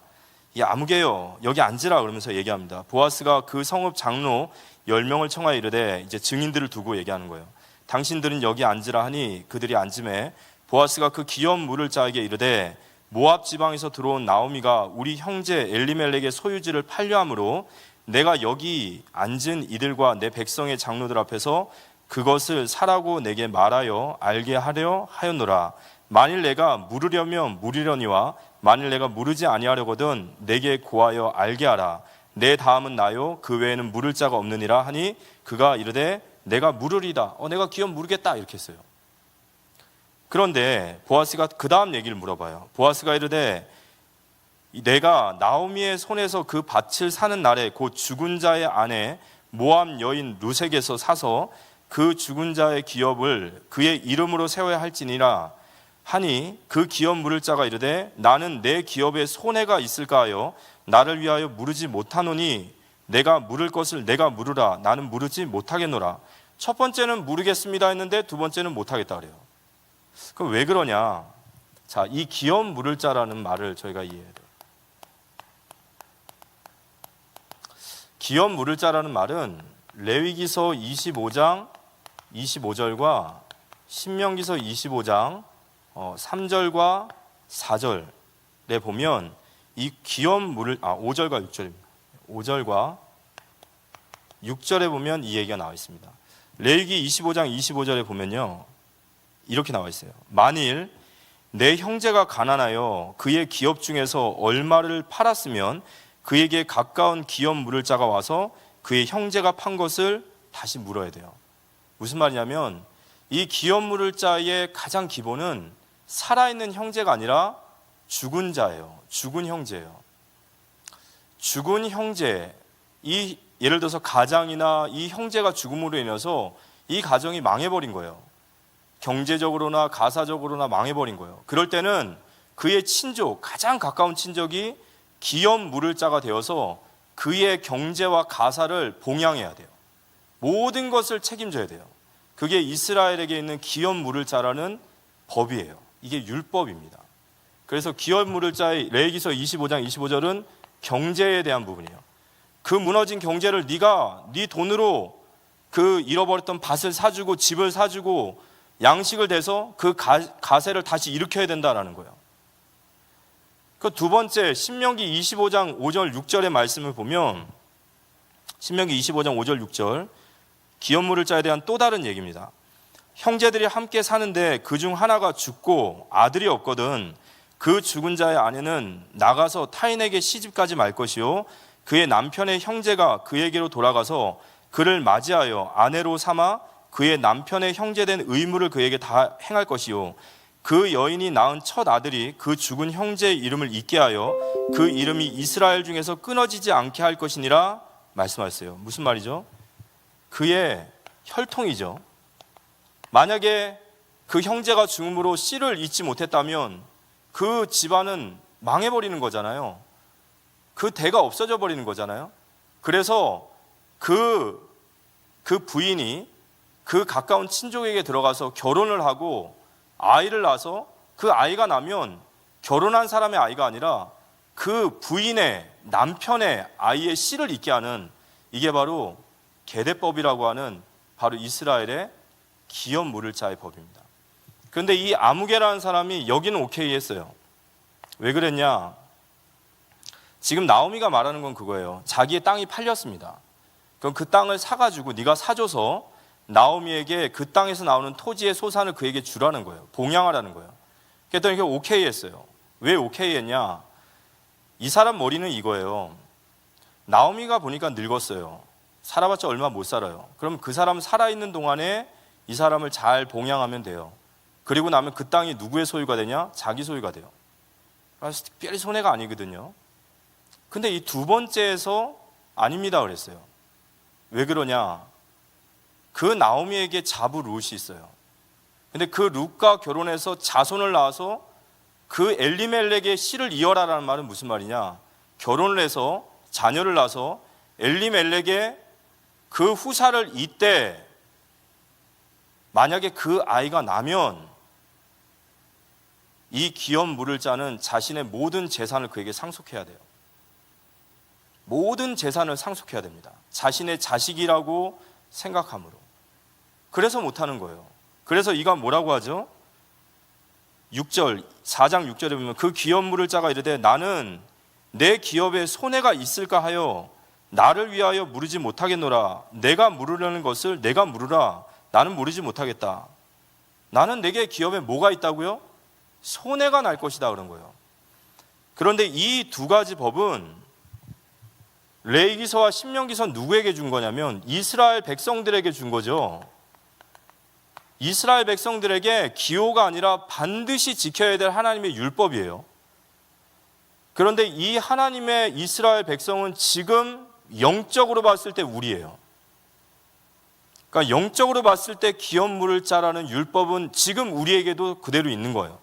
[SPEAKER 2] 이 아무개요 여기 앉으라 그러면서 얘기합니다. 보아스가 그 성읍 장로 10명을 청하여 이르되 이제 증인들을 두고 얘기하는 거예요. 당신들은 여기 앉으라 하니 그들이 앉음에 보아스가 그 기업 물을 자에게 이르되 모압 지방에서 들어온 나오미가 우리 형제 엘리멜렉의 소유지를 팔려함으로 내가 여기 앉은 이들과 내 백성의 장로들 앞에서 그것을 사라고 내게 말하여 알게 하려 하였노라. 만일 내가 물으려면 물으려니와 만일 내가 물으지 아니하려거든 내게 고하여 알게 하라. 내 다음은 나요 그 외에는 물을 자가 없느니라 하니 그가 이르되 내가 물으리다. 내가 기업 물으겠다 이렇게 했어요. 그런데 보아스가 그 다음 얘기를 물어봐요. 보아스가 이르되 내가 나오미의 손에서 그 밭을 사는 날에 곧 죽은 자의 아내 모압 여인 룻에게서 사서 그 죽은 자의 기업을 그의 이름으로 세워야 할지니라 하니 그 기업 물을 자가 이르되 나는 내 기업에 손해가 있을까 하여 나를 위하여 물으지 못하노니 내가 물을 것을 내가 물으라. 나는 물으지 못하겠노라. 첫 번째는 물으겠습니다 했는데 두 번째는 못하겠다 그래요. 그럼 왜 그러냐? 자, 이 기업 물을 자라는 말을 저희가 이해해야 돼요. 기업 물을 자라는 말은 레위기서 25장 25절과 신명기서 25장 3절과 4절에 보면 이 기업 물을 5절과 6절입니다. 5절과 6절에 보면 이 얘기가 나와 있습니다. 레위기 25장 25절에 보면요. 이렇게 나와 있어요. 만일 내 형제가 가난하여 그의 기업 중에서 얼마를 팔았으면 그에게 가까운 기업 물을 자가 와서 그의 형제가 판 것을 다시 물어야 돼요. 무슨 말이냐면 이 기업 물을 자의 가장 기본은 살아있는 형제가 아니라 죽은 자예요. 죽은 형제예요. 죽은 형제, 이 예를 들어서 가장이나 이 형제가 죽음으로 인해서 이 가정이 망해버린 거예요. 경제적으로나 가사적으로나 망해버린 거예요. 그럴 때는 그의 친족, 가장 가까운 친족이 기업 물을 자가 되어서 그의 경제와 가사를 봉양해야 돼요. 모든 것을 책임져야 돼요. 그게 이스라엘에게 있는 기업 물을 자라는 법이에요. 이게 율법입니다. 그래서 기업 물을 자의 레위기서 25장 25절은 경제에 대한 부분이에요. 그 무너진 경제를 네가 네 돈으로 그 잃어버렸던 밭을 사주고 집을 사주고 양식을 대서 그 가세를 다시 일으켜야 된다라는 거예요. 그 두 번째 신명기 25장 5절 6절의 말씀을 보면 신명기 25장 5절 6절 기업 물을 자에 대한 또 다른 얘기입니다. 형제들이 함께 사는데 그중 하나가 죽고 아들이 없거든 그 죽은 자의 아내는 나가서 타인에게 시집가지 말 것이요 그의 남편의 형제가 그에게로 돌아가서 그를 맞이하여 아내로 삼아 그의 남편의 형제된 의무를 그에게 다 행할 것이요 그 여인이 낳은 첫 아들이 그 죽은 형제의 이름을 잊게 하여 그 이름이 이스라엘 중에서 끊어지지 않게 할 것이니라 말씀하셨어요. 무슨 말이죠? 그의 혈통이죠. 만약에 그 형제가 죽음으로 씨를 잊지 못했다면 그 집안은 망해버리는 거잖아요. 그 대가 없어져 버리는 거잖아요. 그래서 그 부인이 그 가까운 친족에게 들어가서 결혼을 하고 아이를 낳아서 그 아이가 나면 결혼한 사람의 아이가 아니라 그 부인의 남편의 아이의 씨를 잇게 하는 이게 바로 계대법이라고 하는 바로 이스라엘의 기업 물을 자의 법입니다. 그런데 이 아무개라는 사람이 여기는 오케이 했어요. 왜 그랬냐? 지금 나오미가 말하는 건 그거예요. 자기의 땅이 팔렸습니다. 그럼 그 땅을 사가지고 네가 사줘서 나오미에게 그 땅에서 나오는 토지의 소산을 그에게 주라는 거예요. 봉양하라는 거예요. 그랬더니 그게 오케이 했어요. 왜 오케이 했냐? 이 사람 머리는 이거예요. 나오미가 보니까 늙었어요. 살아봤자 얼마 못 살아요. 그럼 그 사람 살아있는 동안에 이 사람을 잘 봉양하면 돼요. 그리고 나면 그 땅이 누구의 소유가 되냐? 자기 소유가 돼요. 그래서 특별히 손해가 아니거든요. 근데 이 두 번째에서 아닙니다 그랬어요. 왜 그러냐? 그 나오미에게 자부 룻이 있어요. 근데 그 룻과 결혼해서 자손을 낳아서 그 엘리멜렉의 씨를 이어라라는 말은 무슨 말이냐? 결혼을 해서 자녀를 낳아서 엘리멜렉의 그 후사를 잇되 만약에 그 아이가 나면 이 기업 물을 자는 자신의 모든 재산을 그에게 상속해야 돼요. 모든 재산을 상속해야 됩니다. 자신의 자식이라고 생각함으로. 그래서 못하는 거예요. 그래서 이가 뭐라고 하죠? 6절, 4장 6절에 보면 그 기업 물을 자가 이르되 나는 내 기업에 손해가 있을까 하여 나를 위하여 물으지 못하겠노라. 내가 물으려는 것을 내가 물으라. 나는 물으지 못하겠다. 나는 내게 기업에 뭐가 있다고요? 손해가 날 것이다 그런 거예요. 그런데 이 두 가지 법은 레위기서와 신명기서 누구에게 준 거냐면 이스라엘 백성들에게 준 거죠. 이스라엘 백성들에게 기호가 아니라 반드시 지켜야 될 하나님의 율법이에요. 그런데 이 하나님의 이스라엘 백성은 지금 영적으로 봤을 때 우리예요. 그러니까 영적으로 봤을 때 기업 물을 자라는 율법은 지금 우리에게도 그대로 있는 거예요.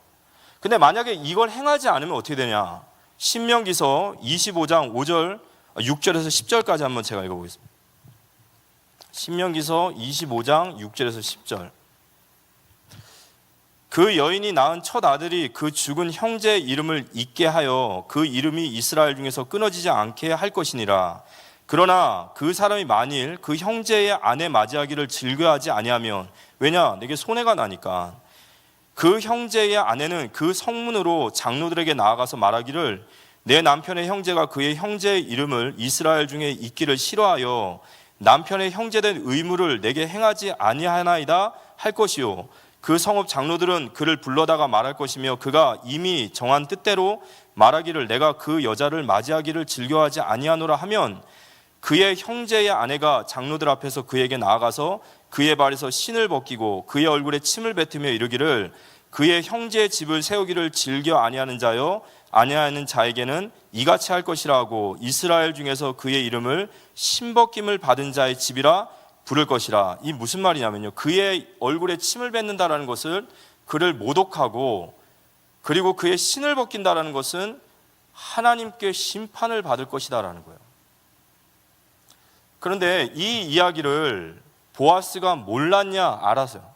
[SPEAKER 2] 근데 만약에 이걸 행하지 않으면 어떻게 되냐? 신명기서 25장 5절 6절에서 10절까지 한번 제가 읽어보겠습니다. 신명기서 25장 6절에서 10절. 그 여인이 낳은 첫 아들이 그 죽은 형제의 이름을 잊게 하여 그 이름이 이스라엘 중에서 끊어지지 않게 할 것이니라. 그러나 그 사람이 만일 그 형제의 아내 맞이하기를 즐겨하지 아니하면, 왜냐? 내게 손해가 나니까. 그 형제의 아내는 그 성문으로 장로들에게 나아가서 말하기를 내 남편의 형제가 그의 형제의 이름을 이스라엘 중에 잊기를 싫어하여 남편의 형제된 의무를 내게 행하지 아니하나이다 할 것이요. 그 성읍 장로들은 그를 불러다가 말할 것이며 그가 이미 정한 뜻대로 말하기를 내가 그 여자를 맞이하기를 즐겨하지 아니하노라 하면 그의 형제의 아내가 장로들 앞에서 그에게 나아가서 그의 발에서 신을 벗기고 그의 얼굴에 침을 뱉으며 이르기를 그의 형제의 집을 세우기를 즐겨 아니하는 자여 아니하는 자에게는 이같이 할 것이라 하고 이스라엘 중에서 그의 이름을 신벗김을 받은 자의 집이라 부를 것이라. 이 무슨 말이냐면요, 그의 얼굴에 침을 뱉는다라는 것을 그를 모독하고, 그리고 그의 신을 벗긴다라는 것은 하나님께 심판을 받을 것이다라는 거예요. 그런데 이 이야기를 보아스가 몰랐냐? 알았어요.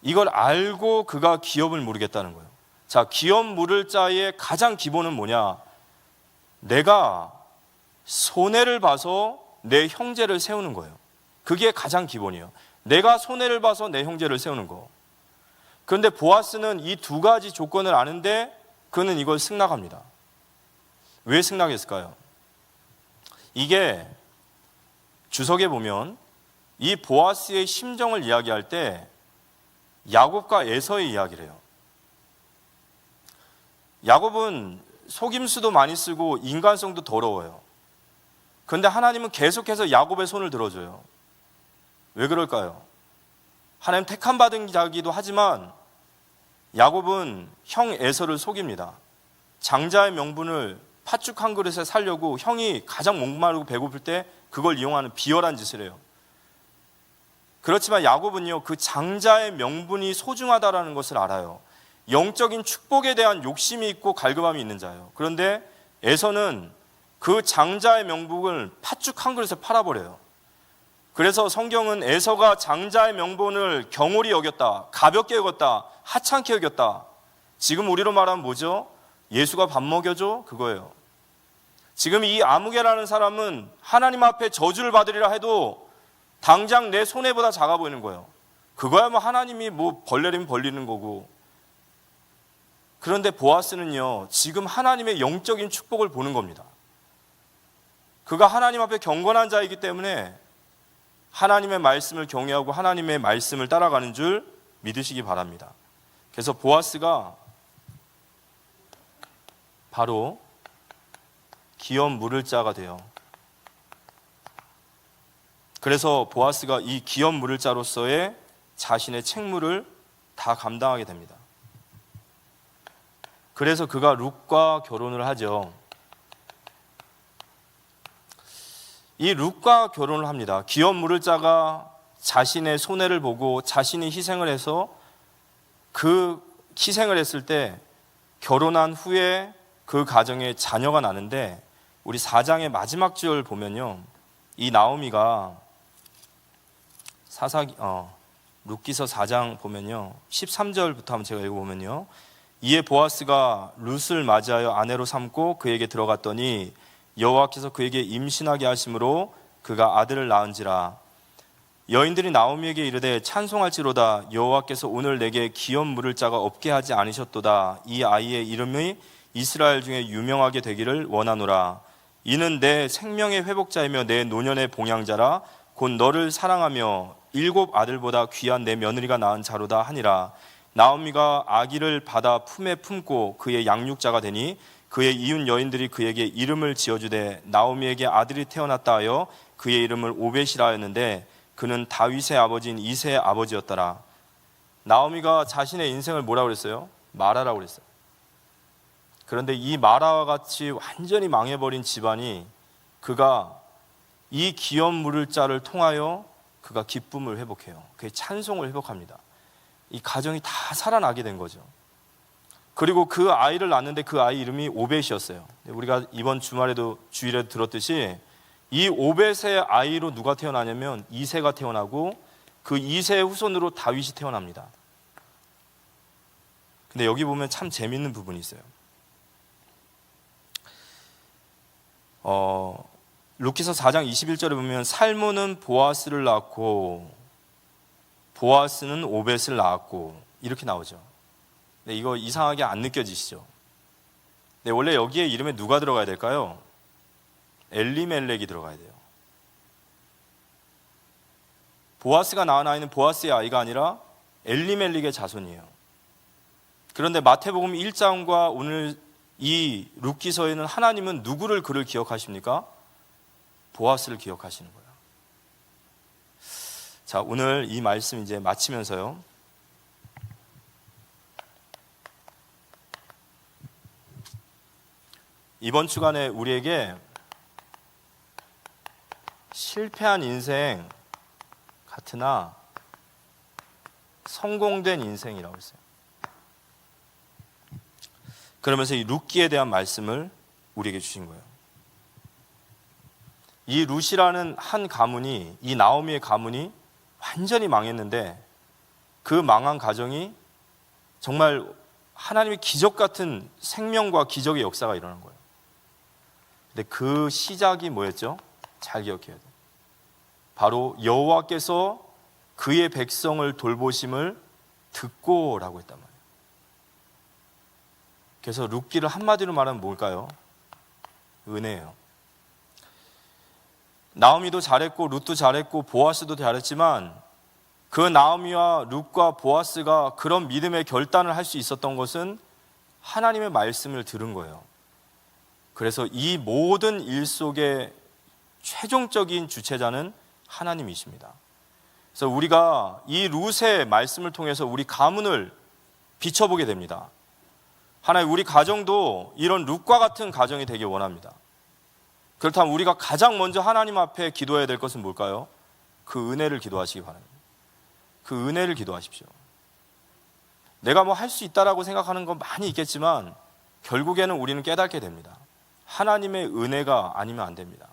[SPEAKER 2] 이걸 알고 그가 기업을 물으겠다는 거예요. 자, 기업 물을 자의 가장 기본은 뭐냐? 내가 손해를 봐서 내 형제를 세우는 거예요. 그게 가장 기본이에요. 내가 손해를 봐서 내 형제를 세우는 거. 그런데 보아스는 이 두 가지 조건을 아는데 그는 이걸 승낙합니다. 왜 승낙했을까요? 이게 주석에 보면 이 보아스의 심정을 이야기할 때 야곱과 에서의 이야기를 해요. 야곱은 속임수도 많이 쓰고 인간성도 더러워요. 그런데 하나님은 계속해서 야곱의 손을 들어줘요. 왜 그럴까요? 하나님 택함 받은 자이기도 하지만 야곱은 형 에서를 속입니다. 장자의 명분을 팥죽 한 그릇에 살려고 형이 가장 목마르고 배고플 때 그걸 이용하는 비열한 짓을 해요. 그렇지만 야곱은요, 그 장자의 명분이 소중하다라는 것을 알아요. 영적인 축복에 대한 욕심이 있고 갈급함이 있는 자예요. 그런데 에서는 그 장자의 명분을 팥죽 한 그릇에 팔아버려요. 그래서 성경은 에서가 장자의 명분을 경홀히 여겼다, 가볍게 여겼다, 하찮게 여겼다. 지금 우리로 말하면 뭐죠? 예수가 밥 먹여줘? 그거예요. 지금 이 아무개라는 사람은 하나님 앞에 저주를 받으리라 해도 당장 내 손해보다 작아 보이는 거예요. 그거야 뭐 하나님이 뭐 벌내리면 벌리는 거고. 그런데 보아스는요, 지금 하나님의 영적인 축복을 보는 겁니다. 그가 하나님 앞에 경건한 자이기 때문에 하나님의 말씀을 경외하고 하나님의 말씀을 따라가는 줄 믿으시기 바랍니다. 그래서 보아스가 바로 기업 물을 자가 돼요. 그래서 보아스가 이 기업 물을 자로서의 자신의 책무를 다 감당하게 됩니다. 그래서 그가 룻과 결혼을 하죠. 이 룻과 결혼을 합니다. 기업 물을 자가 자신의 손해를 보고 자신이 희생을 해서 그 희생을 했을 때 결혼한 후에 그 가정에 자녀가 나는데, 우리 4장의 마지막 절 보면요, 이 나오미가 룻기서 4장 보면요 13절부터 한번 제가 읽어보면요, 이에 보아스가 룻을 맞이하여 아내로 삼고 그에게 들어갔더니 여호와께서 그에게 임신하게 하심으로 그가 아들을 낳은지라. 여인들이 나오미에게 이르되 찬송할지로다. 여호와께서 오늘 내게 기업 물을 자가 없게 하지 않으셨도다. 이 아이의 이름이 이스라엘 중에 유명하게 되기를 원하노라. 이는 내 생명의 회복자이며 내 노년의 봉양자라. 곧 너를 사랑하며 7 아들보다 귀한 내 며느리가 낳은 자로다 하니라. 나오미가 아기를 받아 품에 품고 그의 양육자가 되니 그의 이웃 여인들이 그에게 이름을 지어주되 나오미에게 아들이 태어났다 하여 그의 이름을 오벳이라 하였는데 그는 다윗의 아버지인 이새의 아버지였더라. 나오미가 자신의 인생을 뭐라고 그랬어요? 마라라고 그랬어요. 그런데 이 마라와 같이 완전히 망해버린 집안이 그가 이 기업 물을 자를 통하여 그가 기쁨을 회복해요. 그의 찬송을 회복합니다. 이 가정이 다 살아나게 된 거죠. 그리고 그 아이를 낳았는데 그 아이 이름이 오벳이었어요. 우리가 이번 주일에도 들었듯이 이 오벳의 아이로 누가 태어나냐면 이새가 태어나고 그 이새의 후손으로 다윗이 태어납니다. 근데 여기 보면 참 재밌는 부분이 있어요. 룻기서 4장 21절에 보면 살몬은 보아스를 낳고 보아스는 오벳을 낳았고 이렇게 나오죠. 근데 이거 이상하게 안 느껴지시죠? 근데 원래 여기에 이름에 누가 들어가야 될까요? 엘리멜렉이 들어가야 돼요. 보아스가 낳은 아이는 보아스의 아이가 아니라 엘리멜렉의 자손이에요. 그런데 마태복음 1장과 오늘 이 룻기서에는 하나님은 누구를 그를 기억하십니까? 보아스를 기억하시는 거예요. 자, 오늘 이 말씀 이제 마치면서요, 이번 주간에 우리에게 실패한 인생 같으나 성공된 인생이라고 했어요. 그러면서 이 룻기에 대한 말씀을 우리에게 주신 거예요. 이 룻이라는 한 가문이, 이 나오미의 가문이 완전히 망했는데 그 망한 가정이 정말 하나님의 기적 같은 생명과 기적의 역사가 일어난 거예요. 근데 그 시작이 뭐였죠? 잘 기억해야 돼요. 바로 여호와께서 그의 백성을 돌보심을 듣고라고 했단 말이에요. 그래서 룻기를 한마디로 말하면 뭘까요? 은혜예요. 나오미도 잘했고 룻도 잘했고 보아스도 잘했지만 그 나오미와 룻과 보아스가 그런 믿음의 결단을 할 수 있었던 것은 하나님의 말씀을 들은 거예요. 그래서 이 모든 일 속에 최종적인 주체자는 하나님이십니다. 그래서 우리가 이 룻의 말씀을 통해서 우리 가문을 비춰보게 됩니다. 하나님, 우리 가정도 이런 룻과 같은 가정이 되길 원합니다. 그렇다면 우리가 가장 먼저 하나님 앞에 기도해야 될 것은 뭘까요? 그 은혜를 기도하시기 바랍니다. 그 은혜를 기도하십시오. 내가 뭐 할 수 있다라고 생각하는 건 많이 있겠지만 결국에는 우리는 깨닫게 됩니다. 하나님의 은혜가 아니면 안 됩니다.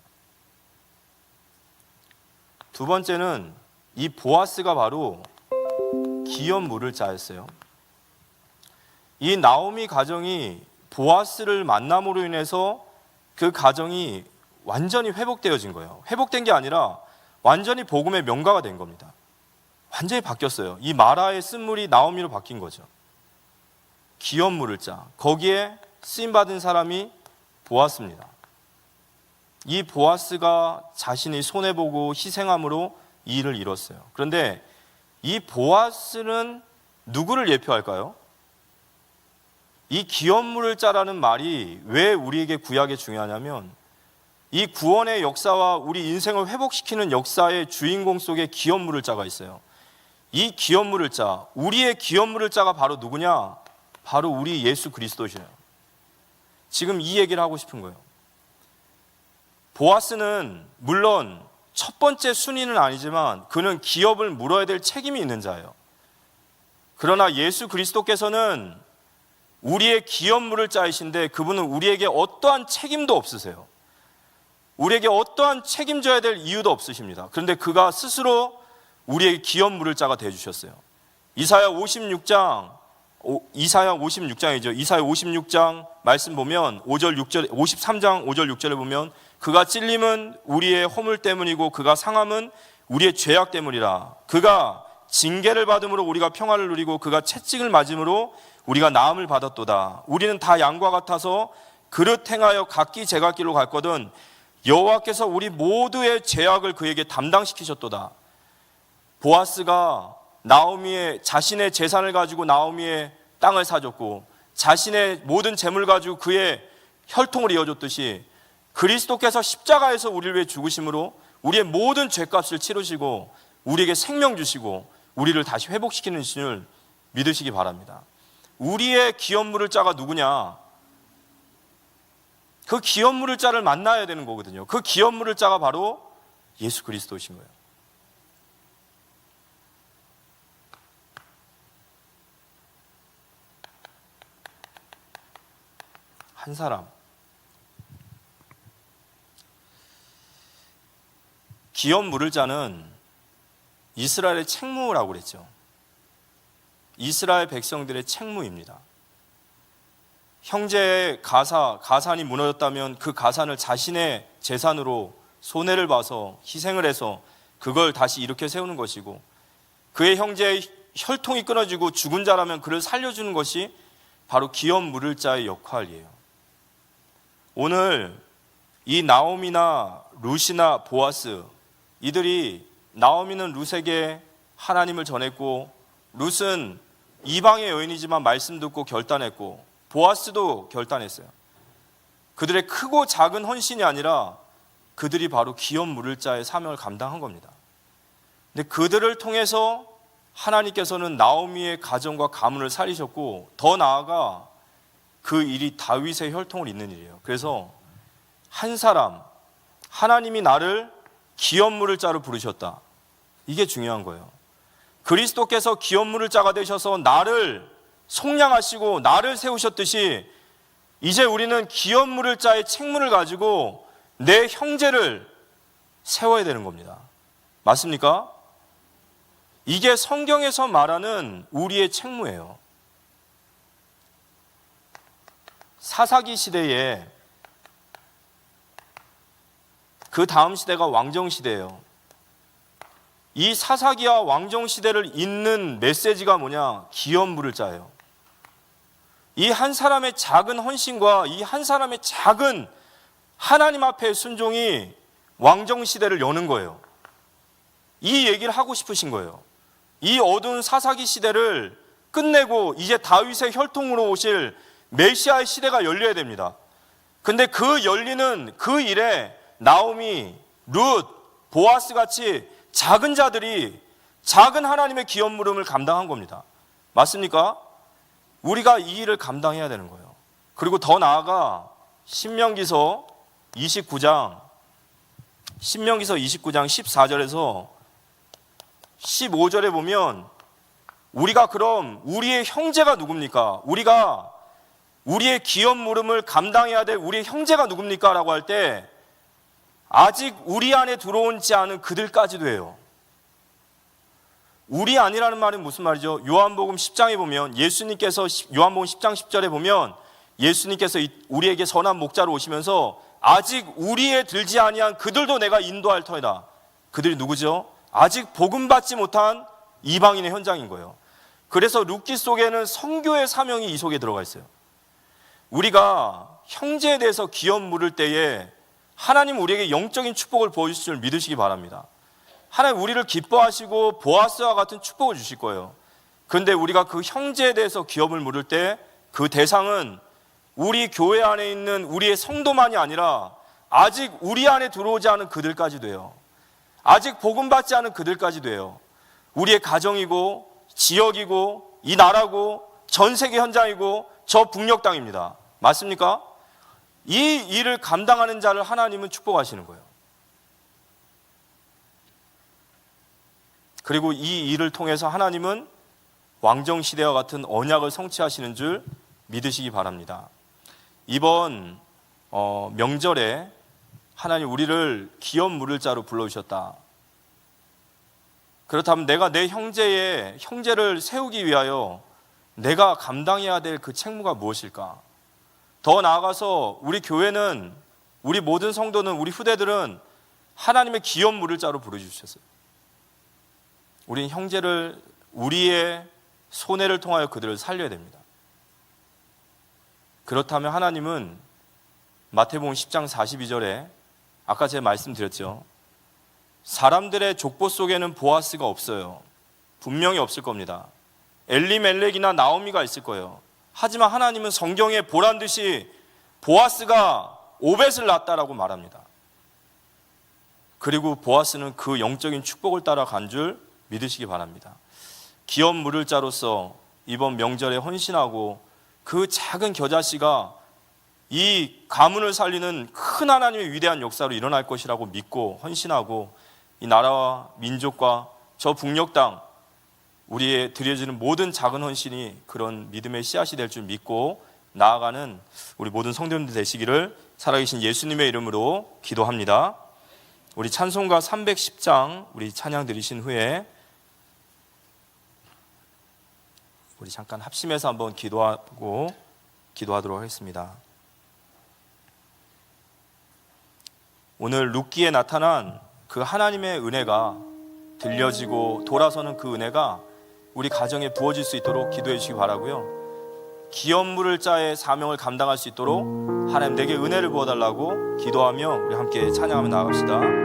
[SPEAKER 2] 두 번째는 이 보아스가 바로 기업 물을 자였어요. 이 나오미 가정이 보아스를 만남으로 인해서 그 가정이 완전히 회복되어진 거예요. 회복된 게 아니라 완전히 복음의 명가가 된 겁니다. 완전히 바뀌었어요. 이 마라의 쓴물이 나오미로 바뀐 거죠. 기업 물을 자, 거기에 쓰임받은 사람이 보아스입니다. 이 보아스가 자신이 손해보고 희생함으로 이 일을 이뤘어요. 그런데 이 보아스는 누구를 예표할까요? 이 기업 물을 자라는 말이 왜 우리에게 구약에 중요하냐면 이 구원의 역사와 우리 인생을 회복시키는 역사의 주인공 속에 기업 물을 자가 있어요. 이 기업 물을 자, 우리의 기업 물을 자가 바로 누구냐? 바로 우리 예수 그리스도시래요. 지금 이 얘기를 하고 싶은 거예요. 보아스는 물론 첫 번째 순위는 아니지만 그는 기업을 물어야 될 책임이 있는 자예요. 그러나 예수 그리스도께서는 우리의 기업 물을 자이신데 그분은 우리에게 어떠한 책임도 없으세요. 우리에게 어떠한 책임져야 될 이유도 없으십니다. 그런데 그가 스스로 우리의 기업 물을 자가 되어주셨어요. 이사야 56장이죠. 이사야 56장 말씀 보면 5절 6절 53장 5절 6절에 보면 그가 찔림은 우리의 허물 때문이고 그가 상함은 우리의 죄악 때문이라. 그가 징계를 받음으로 우리가 평화를 누리고 그가 채찍을 맞음으로 우리가 나음을 받았도다. 우리는 다 양과 같아서 그릇 행하여 각기 제갈길로 갔거든 여호와께서 우리 모두의 죄악을 그에게 담당시키셨도다. 보아스가 나오미의 자신의 재산을 가지고 나오미의 땅을 사줬고 자신의 모든 재물 가지고 그의 혈통을 이어줬듯이 그리스도께서 십자가에서 우리를 위해 죽으심으로 우리의 모든 죄값을 치르시고 우리에게 생명 주시고 우리를 다시 회복시키는 신을 믿으시기 바랍니다. 우리의 기업 물을 자가 누구냐? 그 기업 물을 자를 만나야 되는 거거든요. 그 기업 물을 자가 바로 예수 그리스도이신 거예요. 한 사람, 기업 물을 자는 이스라엘의 책무라고 그랬죠. 이스라엘 백성들의 책무입니다. 형제의 가산이 무너졌다면 그 가산을 자신의 재산으로 손해를 봐서 희생을 해서 그걸 다시 일으켜 세우는 것이고 그의 형제의 혈통이 끊어지고 죽은 자라면 그를 살려주는 것이 바로 기업 물을 자의 역할이에요. 오늘 이 나오미나 룻이나 보아스 이들이 나오미는 룻에게 하나님을 전했고 룻은 이방의 여인이지만 말씀 듣고 결단했고 보아스도 결단했어요. 그들의 크고 작은 헌신이 아니라 그들이 바로 기업 물을 자의 사명을 감당한 겁니다. 근데 그들을 통해서 하나님께서는 나오미의 가정과 가문을 살리셨고 더 나아가 그 일이 다윗의 혈통을 잇는 일이에요. 그래서 한 사람, 하나님이 나를 기업 물을 자로 부르셨다. 이게 중요한 거예요. 그리스도께서 기업 물을 자가 되셔서 나를 속량하시고 나를 세우셨듯이 이제 우리는 기업 물을 자의 책무를 가지고 내 형제를 세워야 되는 겁니다. 맞습니까? 이게 성경에서 말하는 우리의 책무예요. 사사기 시대에 그 다음 시대가 왕정 시대예요. 이 사사기와 왕정 시대를 잇는 메시지가 뭐냐? 기업 물을 자예요. 이 한 사람의 작은 헌신과 이 한 사람의 작은 하나님 앞의 순종이 왕정 시대를 여는 거예요. 이 얘기를 하고 싶으신 거예요. 이 어두운 사사기 시대를 끝내고 이제 다윗의 혈통으로 오실 메시아의 시대가 열려야 됩니다. 근데 그 열리는 그 일에 나오미, 룻, 보아스 같이 작은 자들이 작은 하나님의 기업 물음을 감당한 겁니다. 맞습니까? 우리가 이 일을 감당해야 되는 거예요. 그리고 더 나아가 신명기서 29장 14절에서 15절에 보면 우리가 그럼 우리의 형제가 누굽니까? 우리가 우리의 기업 물음을 감당해야 될 우리의 형제가 누굽니까? 라고 할 때 아직 우리 안에 들어오지 않은 그들까지도 해요. 우리 아니라는 말은 무슨 말이죠? 요한복음 10장에 보면 예수님께서 요한복음 10장 10절에 보면 예수님께서 우리에게 선한 목자로 오시면서 아직 우리에 들지 아니한 그들도 내가 인도할 터이다. 그들이 누구죠? 아직 복음 받지 못한 이방인의 현장인 거예요. 그래서 룻기 속에는 선교의 사명이 이 속에 들어가 있어요. 우리가 형제에 대해서 기업 물을 때에 하나님 우리에게 영적인 축복을 보여주실 줄 믿으시기 바랍니다. 하나님 우리를 기뻐하시고 보아스와 같은 축복을 주실 거예요. 그런데 우리가 그 형제에 대해서 기업을 물을 때 그 대상은 우리 교회 안에 있는 우리의 성도만이 아니라 아직 우리 안에 들어오지 않은 그들까지도 해요. 아직 복음 받지 않은 그들까지도 해요. 우리의 가정이고 지역이고 이 나라고 전 세계 현장이고 저 북녘 땅입니다. 맞습니까? 이 일을 감당하는 자를 하나님은 축복하시는 거예요. 그리고 이 일을 통해서 하나님은 왕정시대와 같은 언약을 성취하시는 줄 믿으시기 바랍니다. 이번 명절에 하나님 우리를 기업 물을 자로 불러주셨다. 그렇다면 내가 내 형제를 세우기 위하여 내가 감당해야 될 그 책무가 무엇일까? 더 나아가서 우리 교회는, 우리 모든 성도는, 우리 후대들은 하나님의 기업 물을 자로 부르주셨어요. 우리는 형제를, 우리의 손해를 통하여 그들을 살려야 됩니다. 그렇다면 하나님은 마태복음 10장 42절에 아까 제가 말씀드렸죠. 사람들의 족보 속에는 보아스가 없어요. 분명히 없을 겁니다. 엘리멜렉이나 나오미가 있을 거예요. 하지만 하나님은 성경에 보란 듯이 보아스가 오벳을 낳았다라고 말합니다. 그리고 보아스는 그 영적인 축복을 따라간 줄 믿으시기 바랍니다. 기업 물을 자로서 이번 명절에 헌신하고 그 작은 겨자씨가 이 가문을 살리는 큰 하나님의 위대한 역사로 일어날 것이라고 믿고 헌신하고 이 나라와 민족과 저 북녘 땅 우리의 드려지는 모든 작은 헌신이 그런 믿음의 씨앗이 될 줄 믿고 나아가는 우리 모든 성도님들 되시기를 살아계신 예수님의 이름으로 기도합니다. 우리 찬송가 310장 우리 찬양 드리신 후에 우리 잠깐 합심해서 한번 기도하도록 하겠습니다. 오늘 룻기에 나타난 그 하나님의 은혜가 들려지고 돌아서는 그 은혜가 우리 가정에 부어질 수 있도록 기도해 주시기 바라고요. 기업 물을 자의 사명을 감당할 수 있도록 하나님 내게 은혜를 부어달라고 기도하며 우리 함께 찬양하며 나아갑시다.